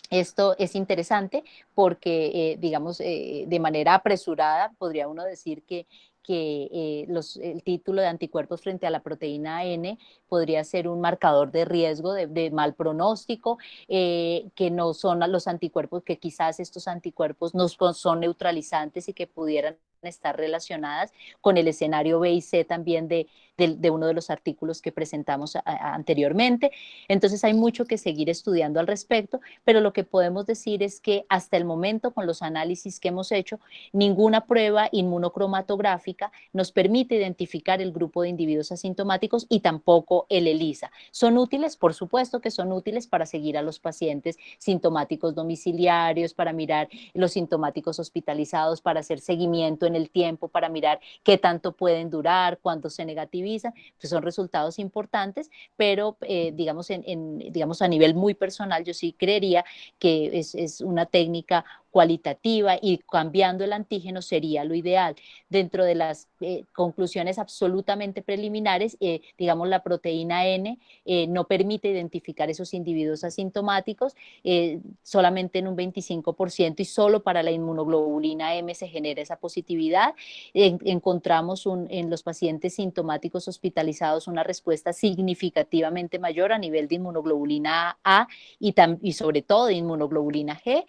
Esto es interesante porque, digamos, de manera apresurada, podría uno decir que el título de anticuerpos frente a la proteína N podría ser un marcador de riesgo de mal pronóstico, que no son los anticuerpos, que quizás estos anticuerpos no son neutralizantes y que pudieran estar relacionadas con el escenario B y C también de uno de los artículos que presentamos anteriormente. Entonces hay mucho que seguir estudiando al respecto, pero lo que podemos decir es que hasta el momento, con los análisis que hemos hecho, ninguna prueba inmunocromatográfica nos permite identificar el grupo de individuos asintomáticos y tampoco el ELISA. ¿Son útiles? Por supuesto que son útiles para seguir a los pacientes sintomáticos domiciliarios, para mirar los sintomáticos hospitalizados, para hacer seguimiento en el tiempo, para mirar qué tanto pueden durar, cuándo se negativizan, pues son resultados importantes, pero digamos, digamos a nivel muy personal, yo sí creería que es una técnica cualitativa y cambiando el antígeno sería lo ideal. Dentro de las conclusiones absolutamente preliminares, digamos la proteína N no permite identificar esos individuos asintomáticos, solamente en un 25% y solo para la inmunoglobulina M se genera esa positividad. Encontramos en los pacientes sintomáticos hospitalizados una respuesta significativamente mayor a nivel de inmunoglobulina A y sobre todo de inmunoglobulina G.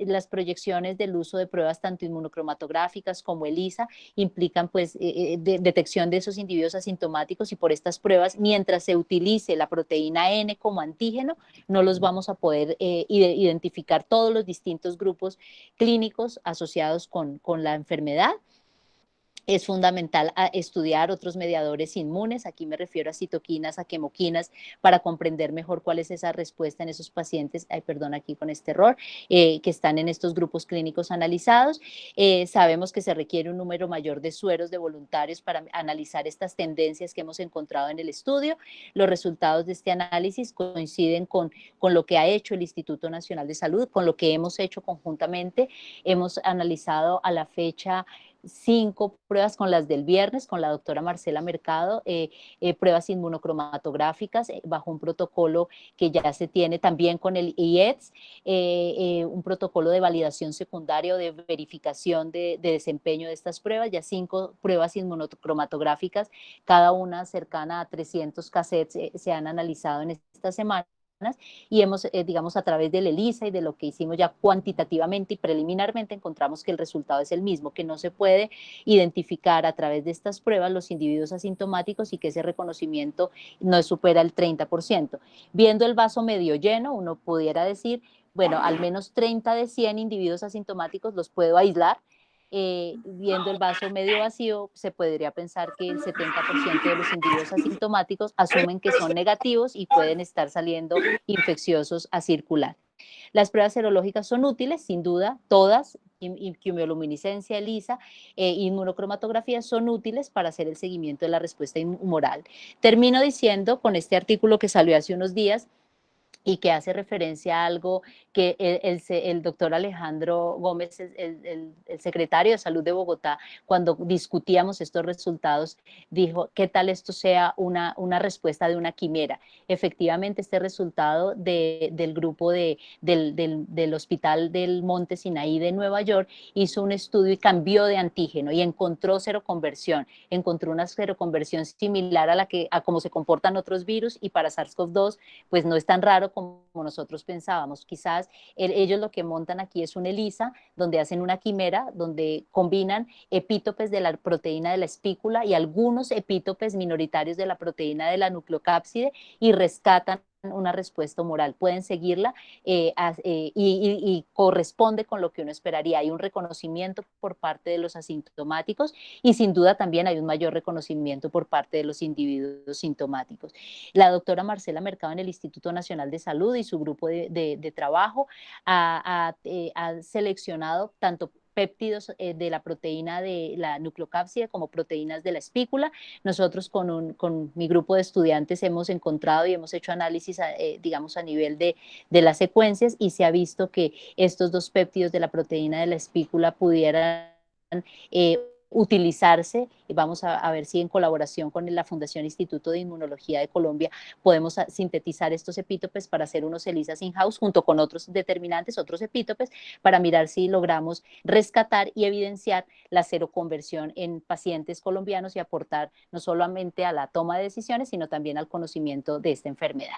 Las proyecciones del uso de pruebas tanto inmunocromatográficas como ELISA implican pues detección de esos individuos asintomáticos y por estas pruebas, mientras se utilice la proteína N como antígeno, no los vamos a poder identificar todos los distintos grupos clínicos asociados con la enfermedad. Es fundamental estudiar otros mediadores inmunes, aquí me refiero a citoquinas, a quemoquinas, para comprender mejor cuál es esa respuesta en esos pacientes, perdón, aquí con este error, que están en estos grupos clínicos analizados. Sabemos que se requiere un número mayor de sueros de voluntarios para analizar estas tendencias que hemos encontrado en el estudio. Los resultados de este análisis coinciden con lo que ha hecho el Instituto Nacional de Salud, con lo que hemos hecho conjuntamente. Hemos analizado a la fecha 5 pruebas con las del viernes, con la doctora Marcela Mercado, pruebas inmunocromatográficas bajo un protocolo que ya se tiene también con el IEDS, un protocolo de validación secundaria o de verificación de desempeño de estas pruebas, ya 5 pruebas inmunocromatográficas, cada una cercana a 300 cassettes se han analizado en esta semana y hemos, digamos, a través del ELISA y de lo que hicimos ya cuantitativamente y preliminarmente encontramos que el resultado es el mismo, que no se puede identificar a través de estas pruebas los individuos asintomáticos y que ese reconocimiento no supera el 30%. Viendo el vaso medio lleno, uno pudiera decir, bueno, al menos 30 de 100 individuos asintomáticos los puedo aislar. Viendo el vaso medio vacío, se podría pensar que el 70% de los individuos asintomáticos asumen que son negativos y pueden estar saliendo infecciosos a circular. Las pruebas serológicas son útiles, sin duda, todas, quimioluminiscencia, ELISA, inmunocromatografía son útiles para hacer el seguimiento de la respuesta humoral. Termino diciendo con este artículo que salió hace unos días, y que hace referencia a algo que el doctor Alejandro Gómez, el secretario de Salud de Bogotá, cuando discutíamos estos resultados, dijo, ¿qué tal esto sea una respuesta de una quimera? Efectivamente, este resultado del grupo del Hospital del Monte Sinaí de Nueva York hizo un estudio y cambió de antígeno y encontró seroconversión, encontró una seroconversión similar a cómo se comportan otros virus y para SARS-CoV-2, pues no es tan raro como nosotros pensábamos. Quizás ellos lo que montan aquí es un ELISA, donde hacen una quimera, donde combinan epítopes de la proteína de la espícula y algunos epítopes minoritarios de la proteína de la nucleocápside y rescatan una respuesta humoral. Pueden seguirla y corresponde con lo que uno esperaría. Hay un reconocimiento por parte de los asintomáticos y sin duda también hay un mayor reconocimiento por parte de los individuos sintomáticos. La doctora Marcela Mercado en el Instituto Nacional de Salud y su grupo de trabajo ha seleccionado tanto péptidos de la proteína de la nucleocápside como proteínas de la espícula. Nosotros con mi grupo de estudiantes hemos encontrado y hemos hecho análisis, digamos, a nivel de las secuencias y se ha visto que estos dos péptidos de la proteína de la espícula pudieran utilizarse, y vamos a ver si en colaboración con la Fundación Instituto de Inmunología de Colombia podemos sintetizar estos epítopes para hacer unos ELISAs in-house junto con otros determinantes, otros epítopes, para mirar si logramos rescatar y evidenciar la seroconversión en pacientes colombianos y aportar no solamente a la toma de decisiones, sino también al conocimiento de esta enfermedad.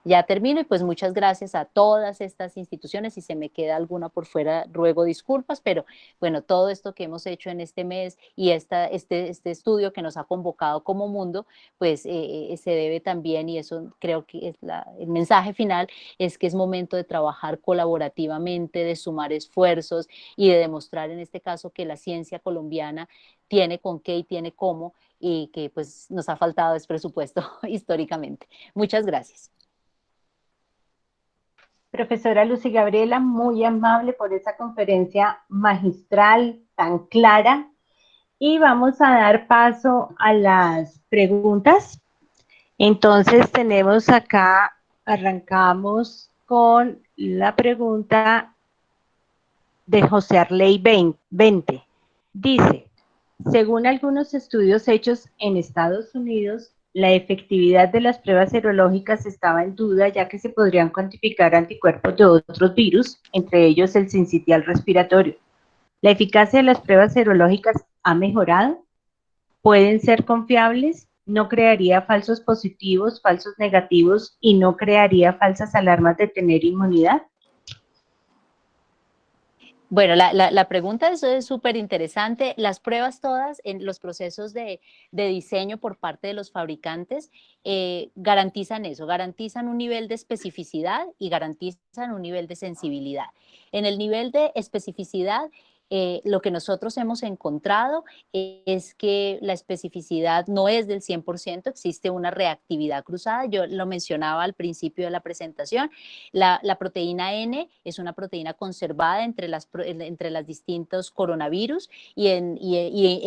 Ya termino y pues muchas gracias a todas estas instituciones. Si se me queda alguna por fuera, ruego disculpas, pero bueno, todo esto que hemos hecho en este mes y este estudio que nos ha convocado como mundo, pues se debe también, y eso creo que es el mensaje final, es que es momento de trabajar colaborativamente, de sumar esfuerzos y de demostrar en este caso que la ciencia colombiana tiene con qué y tiene cómo, y que pues nos ha faltado es presupuesto históricamente. Muchas gracias. Profesora Lucy Gabriela, muy amable por esa conferencia magistral tan clara. Y vamos a dar paso a las preguntas. Entonces tenemos acá, arrancamos con la pregunta de José Arley 20. Dice, según algunos estudios hechos en Estados Unidos, la efectividad de las pruebas serológicas estaba en duda, ya que se podrían cuantificar anticuerpos de otros virus, entre ellos el sincitial respiratorio. ¿La eficacia de las pruebas serológicas ha mejorado? ¿Pueden ser confiables? ¿No crearía falsos positivos, falsos negativos y no crearía falsas alarmas de tener inmunidad? Bueno, la pregunta es súper interesante. Las pruebas todas en los procesos de diseño por parte de los fabricantes garantizan eso, garantizan un nivel de especificidad y garantizan un nivel de sensibilidad. En el nivel de especificidad, lo que nosotros hemos encontrado es que la especificidad no es del 100%, existe una reactividad cruzada. Yo lo mencionaba al principio de la presentación. La proteína N es una proteína conservada entre las distintos coronavirus e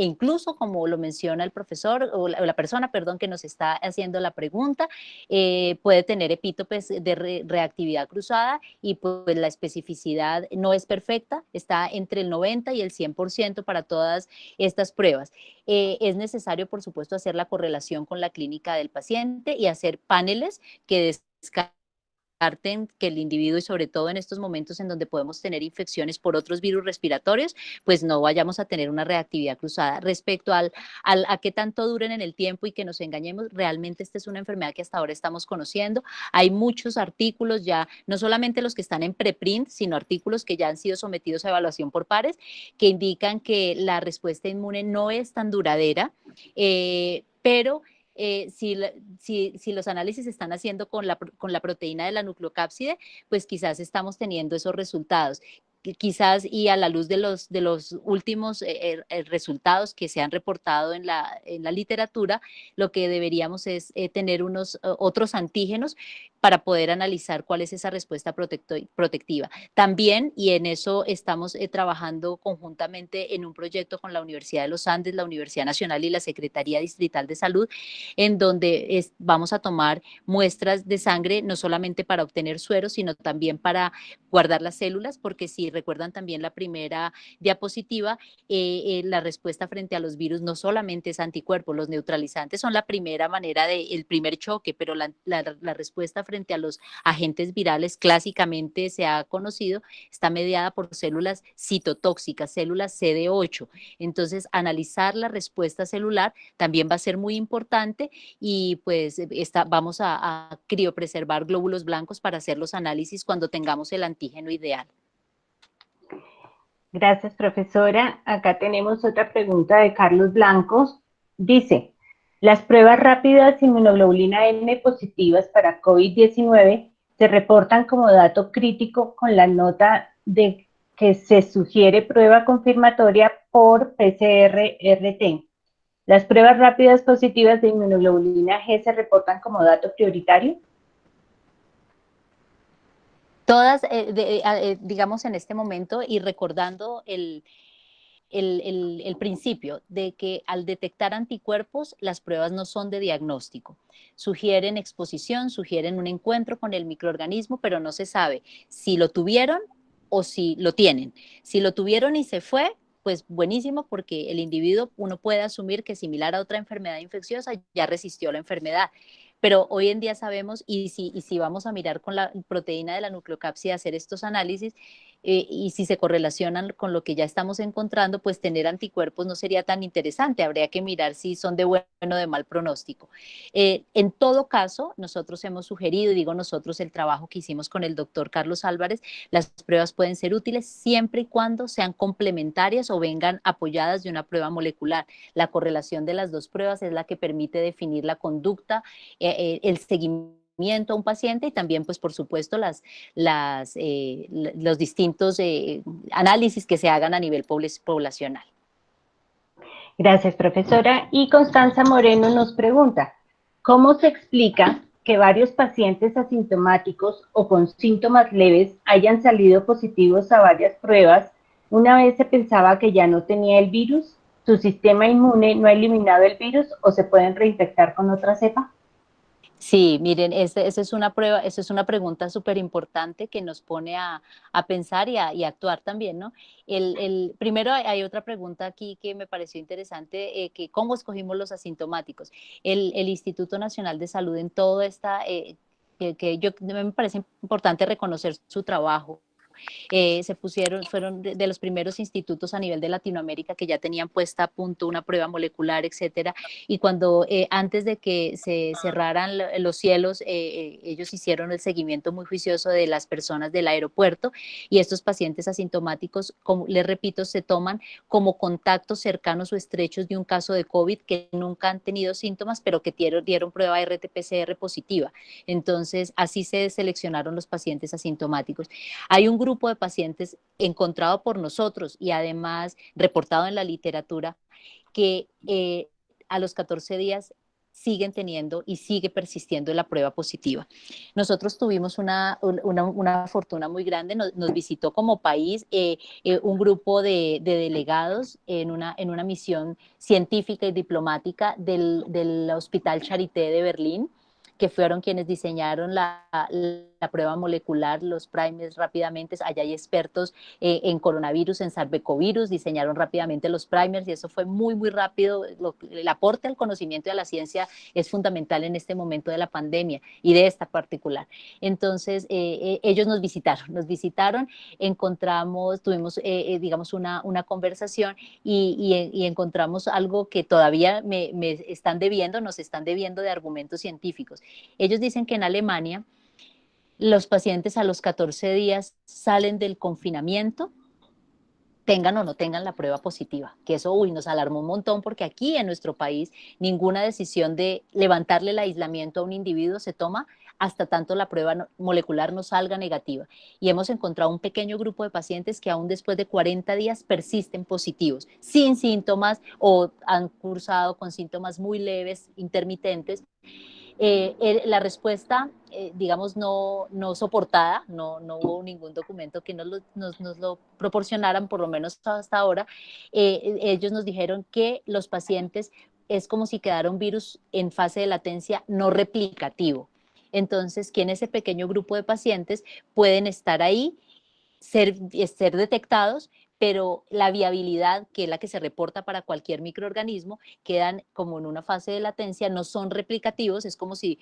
incluso, como lo menciona el profesor o la persona, perdón, que nos está haciendo la pregunta, puede tener epítopes de reactividad cruzada y pues la especificidad no es perfecta, está entre el 90 y el 100% para todas estas pruebas. Es necesario, por supuesto, hacer la correlación con la clínica del paciente y hacer paneles que descarten que el individuo, y sobre todo en estos momentos en donde podemos tener infecciones por otros virus respiratorios, pues no vayamos a tener una reactividad cruzada. Respecto a qué tanto duren en el tiempo y que nos engañemos, realmente esta es una enfermedad que hasta ahora estamos conociendo. Hay muchos artículos ya, no solamente los que están en preprint, sino artículos que ya han sido sometidos a evaluación por pares, que indican que la respuesta inmune no es tan duradera, pero si los análisis se están haciendo con la proteína de la nucleocápside, pues quizás estamos teniendo esos resultados. Quizás y a la luz de los últimos resultados que se han reportado en la literatura, lo que deberíamos es tener otros antígenos para poder analizar cuál es esa respuesta protectiva. También, y en eso estamos trabajando conjuntamente en un proyecto con la Universidad de los Andes, la Universidad Nacional y la Secretaría Distrital de Salud, en donde vamos a tomar muestras de sangre, no solamente para obtener sueros, sino también para guardar las células, porque si recuerdan también la primera diapositiva, la respuesta frente a los virus no solamente es anticuerpos, los neutralizantes son la primera manera el primer choque, pero la respuesta frente a los agentes virales clásicamente se ha conocido, está mediada por células citotóxicas, células CD8. Entonces, analizar la respuesta celular también va a ser muy importante y pues vamos a criopreservar glóbulos blancos para hacer los análisis cuando tengamos el antígeno ideal. Gracias, profesora. Acá tenemos otra pregunta de Carlos Blancos. Dice, las pruebas rápidas inmunoglobulina N positivas para COVID-19 se reportan como dato crítico con la nota de que se sugiere prueba confirmatoria por PCR-RT. ¿Las pruebas rápidas positivas de inmunoglobulina G se reportan como dato prioritario? Todas, digamos, en este momento y recordando el principio de que al detectar anticuerpos, las pruebas no son de diagnóstico. Sugieren exposición, sugieren un encuentro con el microorganismo, pero no se sabe si lo tuvieron o si lo tienen. Si lo tuvieron y se fue, pues buenísimo, porque el individuo, uno puede asumir que similar a otra enfermedad infecciosa ya resistió la enfermedad. Pero hoy en día sabemos, y si vamos a mirar con la proteína de la nucleocápsida, hacer estos análisis, y si se correlacionan con lo que ya estamos encontrando, pues tener anticuerpos no sería tan interesante. Habría que mirar si son de bueno o de mal pronóstico. En todo caso, nosotros hemos sugerido, y digo nosotros, el trabajo que hicimos con el doctor Carlos Álvarez, las pruebas pueden ser útiles siempre y cuando sean complementarias o vengan apoyadas de una prueba molecular. La correlación de las dos pruebas es la que permite definir la conducta, el seguimiento a un paciente, y también, pues, por supuesto, los distintos análisis que se hagan a nivel poblacional. Gracias, profesora. Y Constanza Moreno nos pregunta, ¿cómo se explica que varios pacientes asintomáticos o con síntomas leves hayan salido positivos a varias pruebas una vez se pensaba que ya no tenía el virus? ¿Su sistema inmune no ha eliminado el virus o se pueden reinfectar con otra cepa? Sí, miren, esa es una prueba, esa es una pregunta súper importante que nos pone a pensar y a actuar también, ¿no? Primero hay otra pregunta aquí que me pareció interesante, que cómo escogimos los asintomáticos. El Instituto Nacional de Salud en todo esta, me parece importante reconocer su trabajo. Fueron de los primeros institutos a nivel de Latinoamérica que ya tenían puesta a punto una prueba molecular, etcétera. Y cuando antes de que se cerraran los cielos, ellos hicieron el seguimiento muy juicioso de las personas del aeropuerto, y estos pacientes asintomáticos, como les repito, se toman como contactos cercanos o estrechos de un caso de COVID que nunca han tenido síntomas, pero que dieron prueba RT-PCR positiva. Entonces, así se seleccionaron los pacientes asintomáticos. Hay un grupo de pacientes encontrado por nosotros y además reportado en la literatura que a los 14 días siguen teniendo y sigue persistiendo la prueba positiva. Nosotros tuvimos una fortuna muy grande, nos visitó como país un grupo de delegados en una misión científica y diplomática del Hospital Charité de Berlín, que fueron quienes diseñaron la prueba molecular, los primers rápidamente. Allá hay expertos en coronavirus, en sarbecovirus, diseñaron rápidamente los primers y eso fue muy, muy rápido. El aporte al conocimiento y a la ciencia es fundamental en este momento de la pandemia y de esta particular. Entonces, ellos nos visitaron, tuvimos, digamos, una conversación y encontramos algo que todavía me están debiendo, nos están debiendo de argumentos científicos. Ellos dicen que en Alemania los pacientes a los 14 días salen del confinamiento, tengan o no tengan la prueba positiva, que eso nos alarmó un montón, porque aquí en nuestro país ninguna decisión de levantarle el aislamiento a un individuo se toma hasta tanto la prueba molecular no salga negativa. Y hemos encontrado un pequeño grupo de pacientes que aún después de 40 días persisten positivos, sin síntomas o han cursado con síntomas muy leves, intermitentes. La respuesta, digamos, no soportada, no hubo ningún documento que nos lo proporcionaran, por lo menos hasta ahora. Ellos nos dijeron que los pacientes es como si quedara un virus en fase de latencia no replicativo. Entonces, que en ese pequeño grupo de pacientes pueden estar ahí, ser detectados, pero la viabilidad, que es la que se reporta para cualquier microorganismo, quedan como en una fase de latencia, no son replicativos, es como si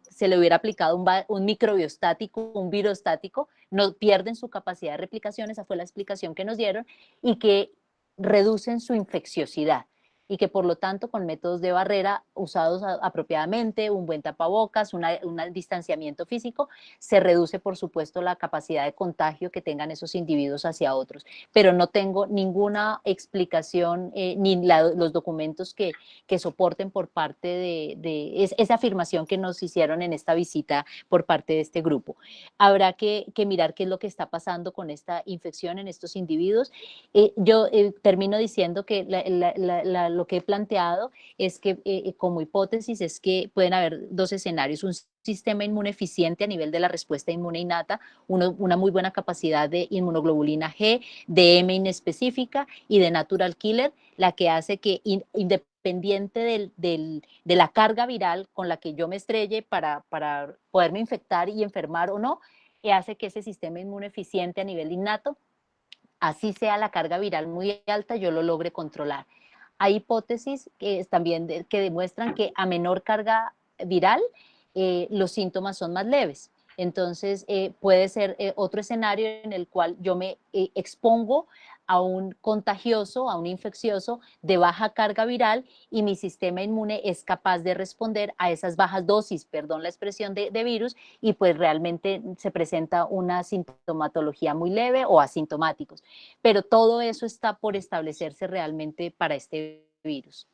se le hubiera aplicado un microbiostático, un virostático, no pierden su capacidad de replicación, esa fue la explicación que nos dieron, y que reducen su infecciosidad, y que por lo tanto con métodos de barrera usados apropiadamente, un buen tapabocas, un distanciamiento físico, se reduce por supuesto la capacidad de contagio que tengan esos individuos hacia otros. Pero no tengo ninguna explicación ni los documentos que soporten por parte de esa afirmación que nos hicieron en esta visita por parte de este grupo. Habrá que mirar qué es lo que está pasando con esta infección en estos individuos. Yo termino diciendo que lo que he planteado es que como hipótesis es que pueden haber dos escenarios: un sistema inmune eficiente a nivel de la respuesta inmune innata, una muy buena capacidad de inmunoglobulina G, de M inespecífica y de natural killer, la que hace que independiente de la carga viral con la que yo me estrelle para poderme infectar y enfermar o no, hace que ese sistema inmune eficiente a nivel innato así sea la carga viral muy alta, yo lo logre controlar. Hay hipótesis que también que demuestran que a menor carga viral, los síntomas son más leves. Entonces, puede ser otro escenario en el cual yo me expongo a un contagioso, a un infeccioso de baja carga viral y mi sistema inmune es capaz de responder a esas bajas dosis, perdón la expresión, de virus, y pues realmente se presenta una sintomatología muy leve o asintomáticos. Pero todo eso está por establecerse realmente para este virus.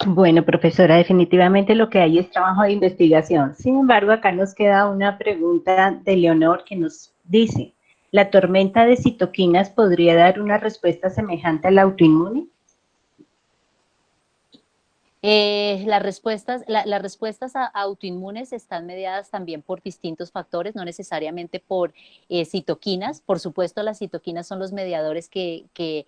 Bueno, profesora, definitivamente lo que hay es trabajo de investigación. Sin embargo, acá nos queda una pregunta de Leonor que nos dice, ¿la tormenta de citoquinas podría dar una respuesta semejante al autoinmune? Las respuestas autoinmunes están mediadas también por distintos factores, no necesariamente por citoquinas. Por supuesto, las citoquinas son los mediadores que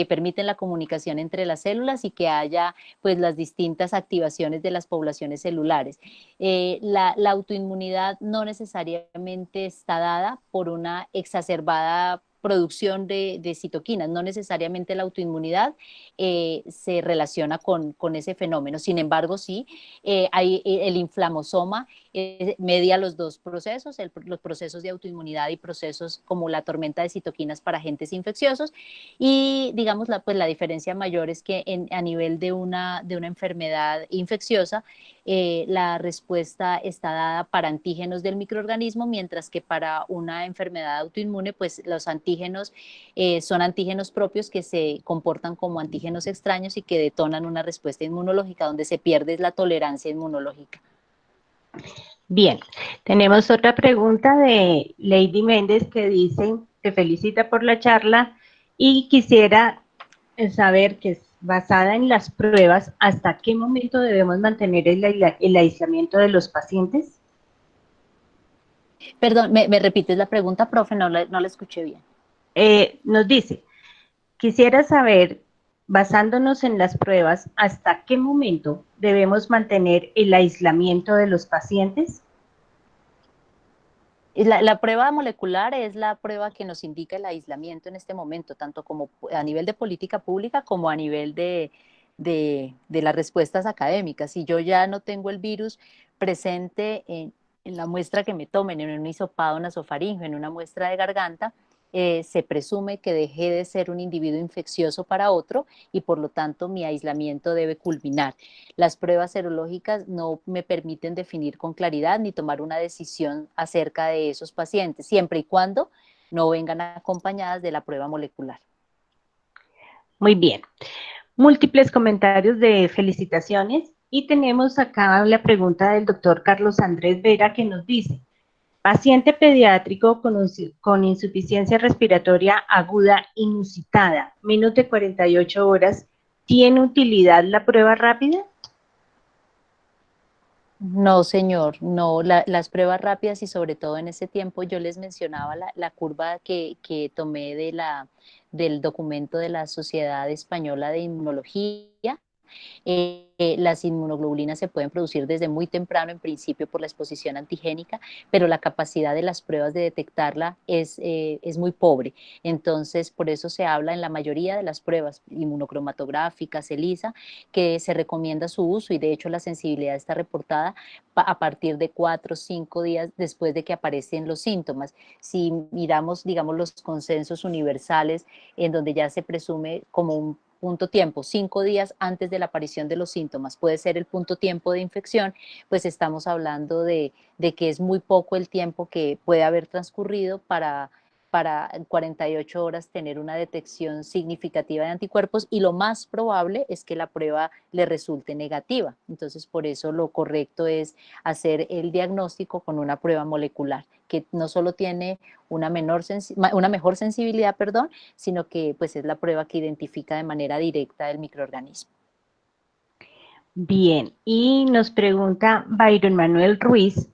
permiten la comunicación entre las células y que haya pues las distintas activaciones de las poblaciones celulares. La autoinmunidad no necesariamente está dada por una exacerbada producción de citoquinas, no necesariamente la autoinmunidad se relaciona con ese fenómeno. Sin embargo, sí, el inflamosoma media los dos procesos, los procesos de autoinmunidad y procesos como la tormenta de citoquinas para agentes infecciosos. Y digamos, pues la diferencia mayor es que a nivel de una enfermedad infecciosa, la respuesta está dada para antígenos del microorganismo, mientras que para una enfermedad autoinmune, pues los antígenos son antígenos propios que se comportan como antígenos extraños y que detonan una respuesta inmunológica donde se pierde la tolerancia inmunológica. Bien, tenemos otra pregunta de Lady Méndez que dice, te felicita por la charla y quisiera saber que es basada en las pruebas, ¿hasta qué momento debemos mantener el aislamiento de los pacientes? Perdón, ¿me repites la pregunta, profe? No la escuché bien. Nos dice, quisiera saber, basándonos en las pruebas, ¿hasta qué momento debemos mantener el aislamiento de los pacientes? La prueba molecular es la prueba que nos indica el aislamiento en este momento, tanto como a nivel de política pública como a nivel de las respuestas académicas. Si yo ya no tengo el virus presente en la muestra que me tomen, en un hisopado nasofaríngeo, en una muestra de garganta, se presume que dejé de ser un individuo infeccioso para otro y por lo tanto mi aislamiento debe culminar. Las pruebas serológicas no me permiten definir con claridad ni tomar una decisión acerca de esos pacientes, siempre y cuando no vengan acompañadas de la prueba molecular. Muy bien. Múltiples comentarios de felicitaciones y tenemos acá la pregunta del doctor Carlos Andrés Vera que nos dice, paciente pediátrico con insuficiencia respiratoria aguda inusitada, menos de 48 horas, ¿tiene utilidad la prueba rápida? No, señor, no, las pruebas rápidas y sobre todo en ese tiempo yo les mencionaba la curva que tomé del documento de la Sociedad Española de Inmunología. Las inmunoglobulinas se pueden producir desde muy temprano, en principio por la exposición antigénica, pero la capacidad de las pruebas de detectarla es muy pobre. Entonces, por eso se habla en la mayoría de las pruebas inmunocromatográficas, ELISA, que se recomienda su uso y de hecho la sensibilidad está reportada a partir de 4 o 5 días después de que aparecen los síntomas. Si miramos, digamos, los consensos universales en donde ya se presume como un punto tiempo, 5 días antes de la aparición de los síntomas, puede ser el punto tiempo de infección, pues estamos hablando de que es muy poco el tiempo que puede haber transcurrido para en 48 horas tener una detección significativa de anticuerpos y lo más probable es que la prueba le resulte negativa. Entonces, por eso lo correcto es hacer el diagnóstico con una prueba molecular, que no solo tiene una mejor sensibilidad, perdón, sino que pues es la prueba que identifica de manera directa el microorganismo. Bien, y nos pregunta Byron Manuel Ruiz,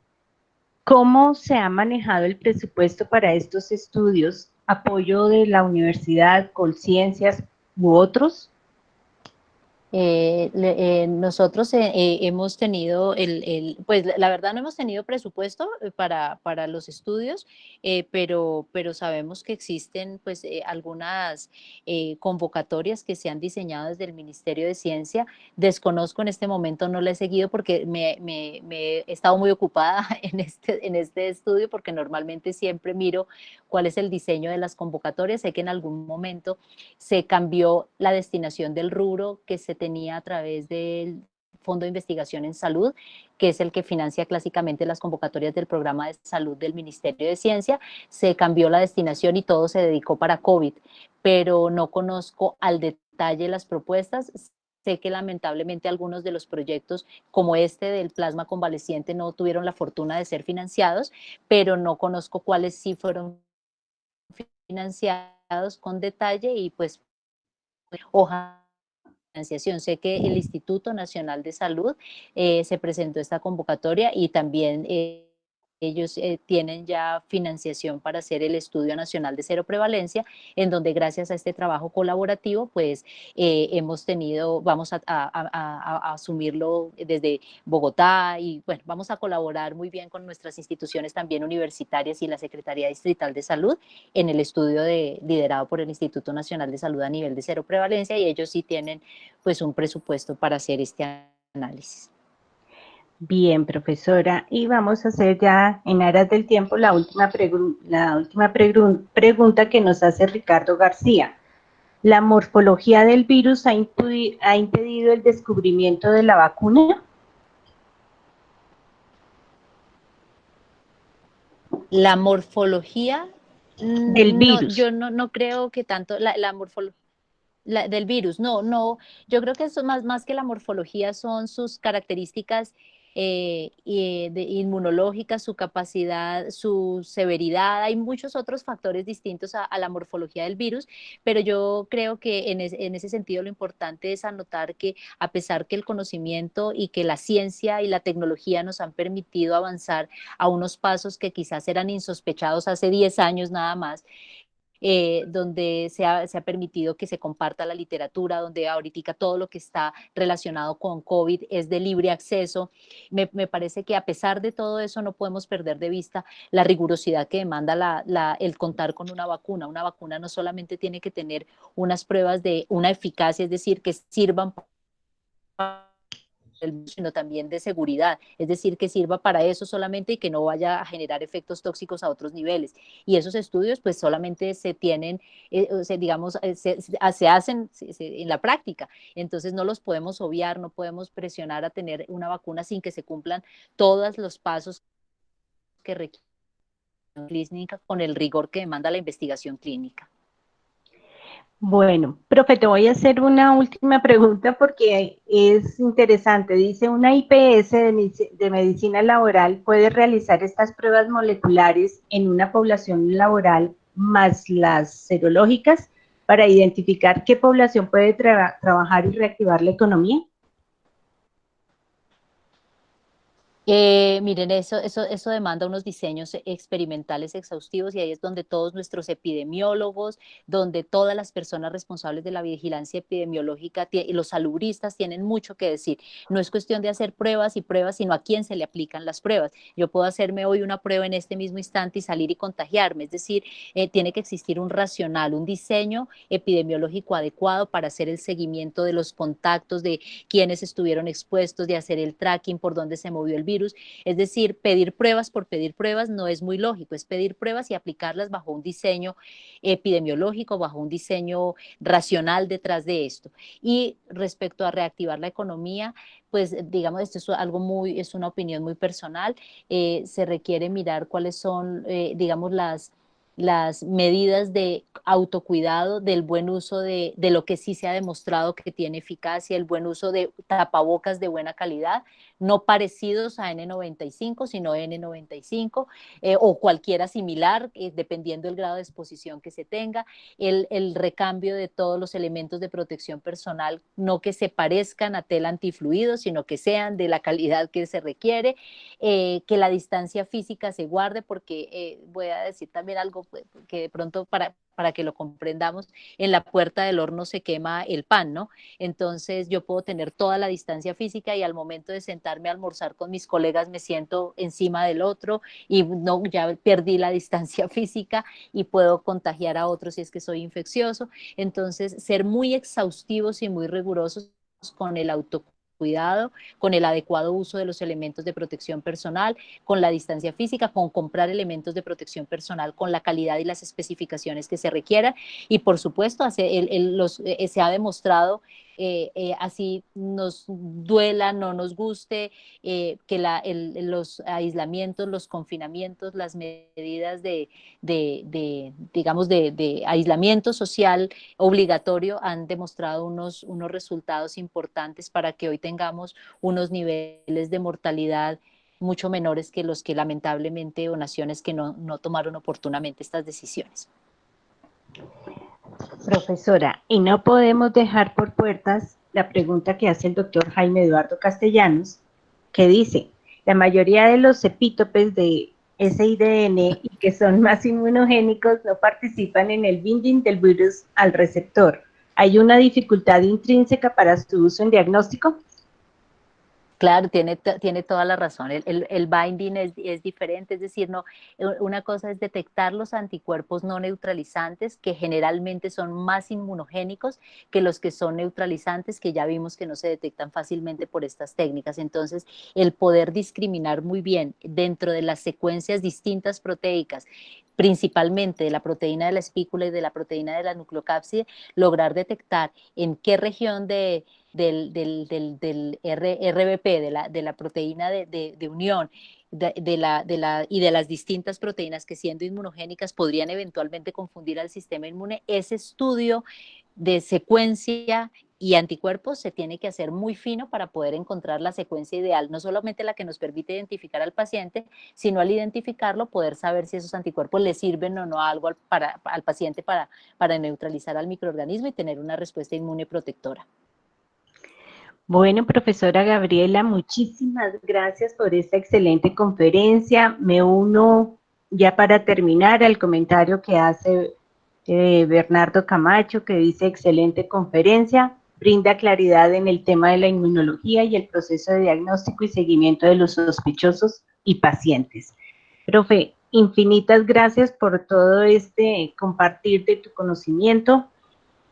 ¿cómo se ha manejado el presupuesto para estos estudios? ¿Apoyo de la universidad, Colciencias u otros? Nosotros hemos tenido pues la verdad no hemos tenido presupuesto para los estudios, pero sabemos que existen pues algunas convocatorias que se han diseñado desde el Ministerio de Ciencia. Desconozco en este momento, no la he seguido porque me he estado muy ocupada en este estudio, porque normalmente siempre miro cuál es el diseño de las convocatorias. Sé que en algún momento se cambió la destinación del rubro que se tenía a través del Fondo de Investigación en Salud, que es el que financia clásicamente las convocatorias del programa de salud del Ministerio de Ciencia. Se cambió la destinación y todo se dedicó para COVID, pero no conozco al detalle las propuestas. Sé que lamentablemente algunos de los proyectos, como este del plasma convaleciente, no tuvieron la fortuna de ser financiados, pero no conozco cuáles sí fueron financiados con detalle y pues ojalá financiación. Sé que el Instituto Nacional de Salud se presentó esta convocatoria y también ellos tienen ya financiación para hacer el Estudio Nacional de Cero Prevalencia, en donde gracias a este trabajo colaborativo, pues hemos tenido, vamos a asumirlo desde Bogotá y bueno, vamos a colaborar muy bien con nuestras instituciones también universitarias y la Secretaría Distrital de Salud en el estudio liderado por el Instituto Nacional de Salud a nivel de cero prevalencia, y ellos sí tienen pues un presupuesto para hacer este análisis. Bien, profesora, y vamos a hacer ya en aras del tiempo pregunta que nos hace Ricardo García. ¿La morfología del virus ha impedido el descubrimiento de la vacuna? La morfología, Del no, virus. yo no creo que tanto la morfología del virus, no, yo creo que eso más que la morfología son sus características inmunológicas, su capacidad, su severidad. Hay muchos otros factores distintos a la morfología del virus, pero yo creo que en ese sentido lo importante es anotar que a pesar que el conocimiento y que la ciencia y la tecnología nos han permitido avanzar a unos pasos que quizás eran insospechados hace 10 años nada más, donde se ha permitido que se comparta la literatura, donde ahorita todo lo que está relacionado con COVID es de libre acceso. Me parece que a pesar de todo eso no podemos perder de vista la rigurosidad que demanda el contar con una vacuna. Una vacuna no solamente tiene que tener unas pruebas de una eficacia, es decir, que sirvan para sino también de seguridad, es decir, que sirva para eso solamente y que no vaya a generar efectos tóxicos a otros niveles. Y esos estudios pues solamente se tienen, digamos, se hacen en la práctica, entonces no los podemos obviar, no podemos presionar a tener una vacuna sin que se cumplan todos los pasos que requieren clínica con el rigor que demanda la investigación clínica. Bueno, profe, te voy a hacer una última pregunta porque es interesante. Dice, ¿una IPS de medicina laboral puede realizar estas pruebas moleculares en una población laboral más las serológicas para identificar qué población puede trabajar y reactivar la economía? Miren, eso demanda unos diseños experimentales exhaustivos, y ahí es donde todos nuestros epidemiólogos, donde todas las personas responsables de la vigilancia epidemiológica y los salubristas tienen mucho que decir. No es cuestión de hacer pruebas y pruebas, sino a quién se le aplican las pruebas. Yo puedo hacerme hoy una prueba en este mismo instante y salir y contagiarme, es decir, tiene que existir un racional, un diseño epidemiológico adecuado para hacer el seguimiento de los contactos, de quienes estuvieron expuestos, de hacer el tracking por dónde se movió el virus. Es decir, pedir pruebas por pedir pruebas no es muy lógico, es pedir pruebas y aplicarlas bajo un diseño epidemiológico, bajo un diseño racional detrás de esto. Y respecto a reactivar la economía, pues digamos, esto es algo es una opinión muy personal. Se requiere mirar cuáles son, digamos, las medidas de autocuidado, del buen uso de lo que sí se ha demostrado que tiene eficacia, el buen uso de tapabocas de buena calidad, no parecidos a N95, sino N95, o cualquiera similar, dependiendo del grado de exposición que se tenga, el recambio de todos los elementos de protección personal, no que se parezcan a tela antifluido, sino que sean de la calidad que se requiere, que la distancia física se guarde, porque voy a decir también algo que de pronto para que lo comprendamos, en la puerta del horno se quema el pan, ¿no? Entonces yo puedo tener toda la distancia física y al momento de sentarme a almorzar con mis colegas me siento encima del otro y no, ya perdí la distancia física y puedo contagiar a otros si es que soy infeccioso. Entonces, ser muy exhaustivos y muy rigurosos con el autocuidado, con el adecuado uso de los elementos de protección personal, con la distancia física, con comprar elementos de protección personal con la calidad y las especificaciones que se requieran. Y por supuesto, se ha demostrado, así nos duela, no nos guste, que los aislamientos, los confinamientos, las medidas digamos, de aislamiento social obligatorio han demostrado unos resultados importantes para que hoy tengamos unos niveles de mortalidad mucho menores que los que lamentablemente o naciones que no tomaron oportunamente estas decisiones. Profesora, y no podemos dejar por puertas la pregunta que hace el doctor Jaime Eduardo Castellanos, que dice, la mayoría de los epítopes de SIDN y que son más inmunogénicos no participan en el binding del virus al receptor. ¿Hay una dificultad intrínseca para su uso en diagnóstico? Claro, tiene toda la razón. El binding es diferente, es decir, no, una cosa es detectar los anticuerpos no neutralizantes, que generalmente son más inmunogénicos que los que son neutralizantes, que ya vimos que no se detectan fácilmente por estas técnicas. Entonces, el poder discriminar muy bien dentro de las secuencias distintas proteicas, principalmente de la proteína de la espícula y de la proteína de la nucleocápside, lograr detectar en qué región del RBP, de la proteína de unión, y de las distintas proteínas que siendo inmunogénicas podrían eventualmente confundir al sistema inmune. Ese estudio de secuencia y anticuerpos se tiene que hacer muy fino para poder encontrar la secuencia ideal, no solamente la que nos permite identificar al paciente, sino al identificarlo poder saber si esos anticuerpos le sirven o no a algo al paciente para neutralizar al microorganismo y tener una respuesta inmune protectora. Bueno, profesora Gabriela, muchísimas gracias por esta excelente conferencia. Me uno ya para terminar al comentario que hace Bernardo Camacho, que dice excelente conferencia, brinda claridad en el tema de la inmunología y el proceso de diagnóstico y seguimiento de los sospechosos y pacientes. Profe, infinitas gracias por todo este compartir de tu conocimiento.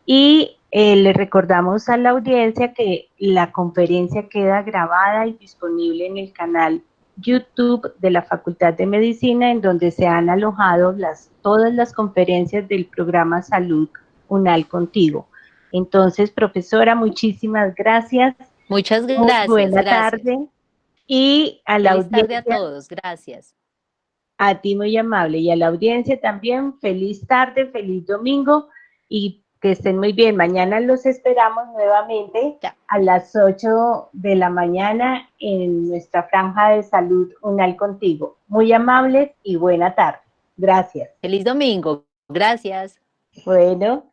Y le recordamos a la audiencia que la conferencia queda grabada y disponible en el canal YouTube de la Facultad de Medicina, en donde se han alojado todas las conferencias del programa Salud UNAL Contigo. Entonces, profesora, muchísimas gracias. Muchas Muy gracias, buena gracias. tarde. Y a la Feliz tarde a audiencia, todos, gracias. a ti muy amable, y a la audiencia también, feliz tarde, feliz domingo, y que estén muy bien. Mañana los esperamos nuevamente Ya. a las 8 de la mañana en nuestra franja de salud UNAL Contigo. Muy amables y buena tarde. Gracias. Feliz domingo, gracias. Bueno.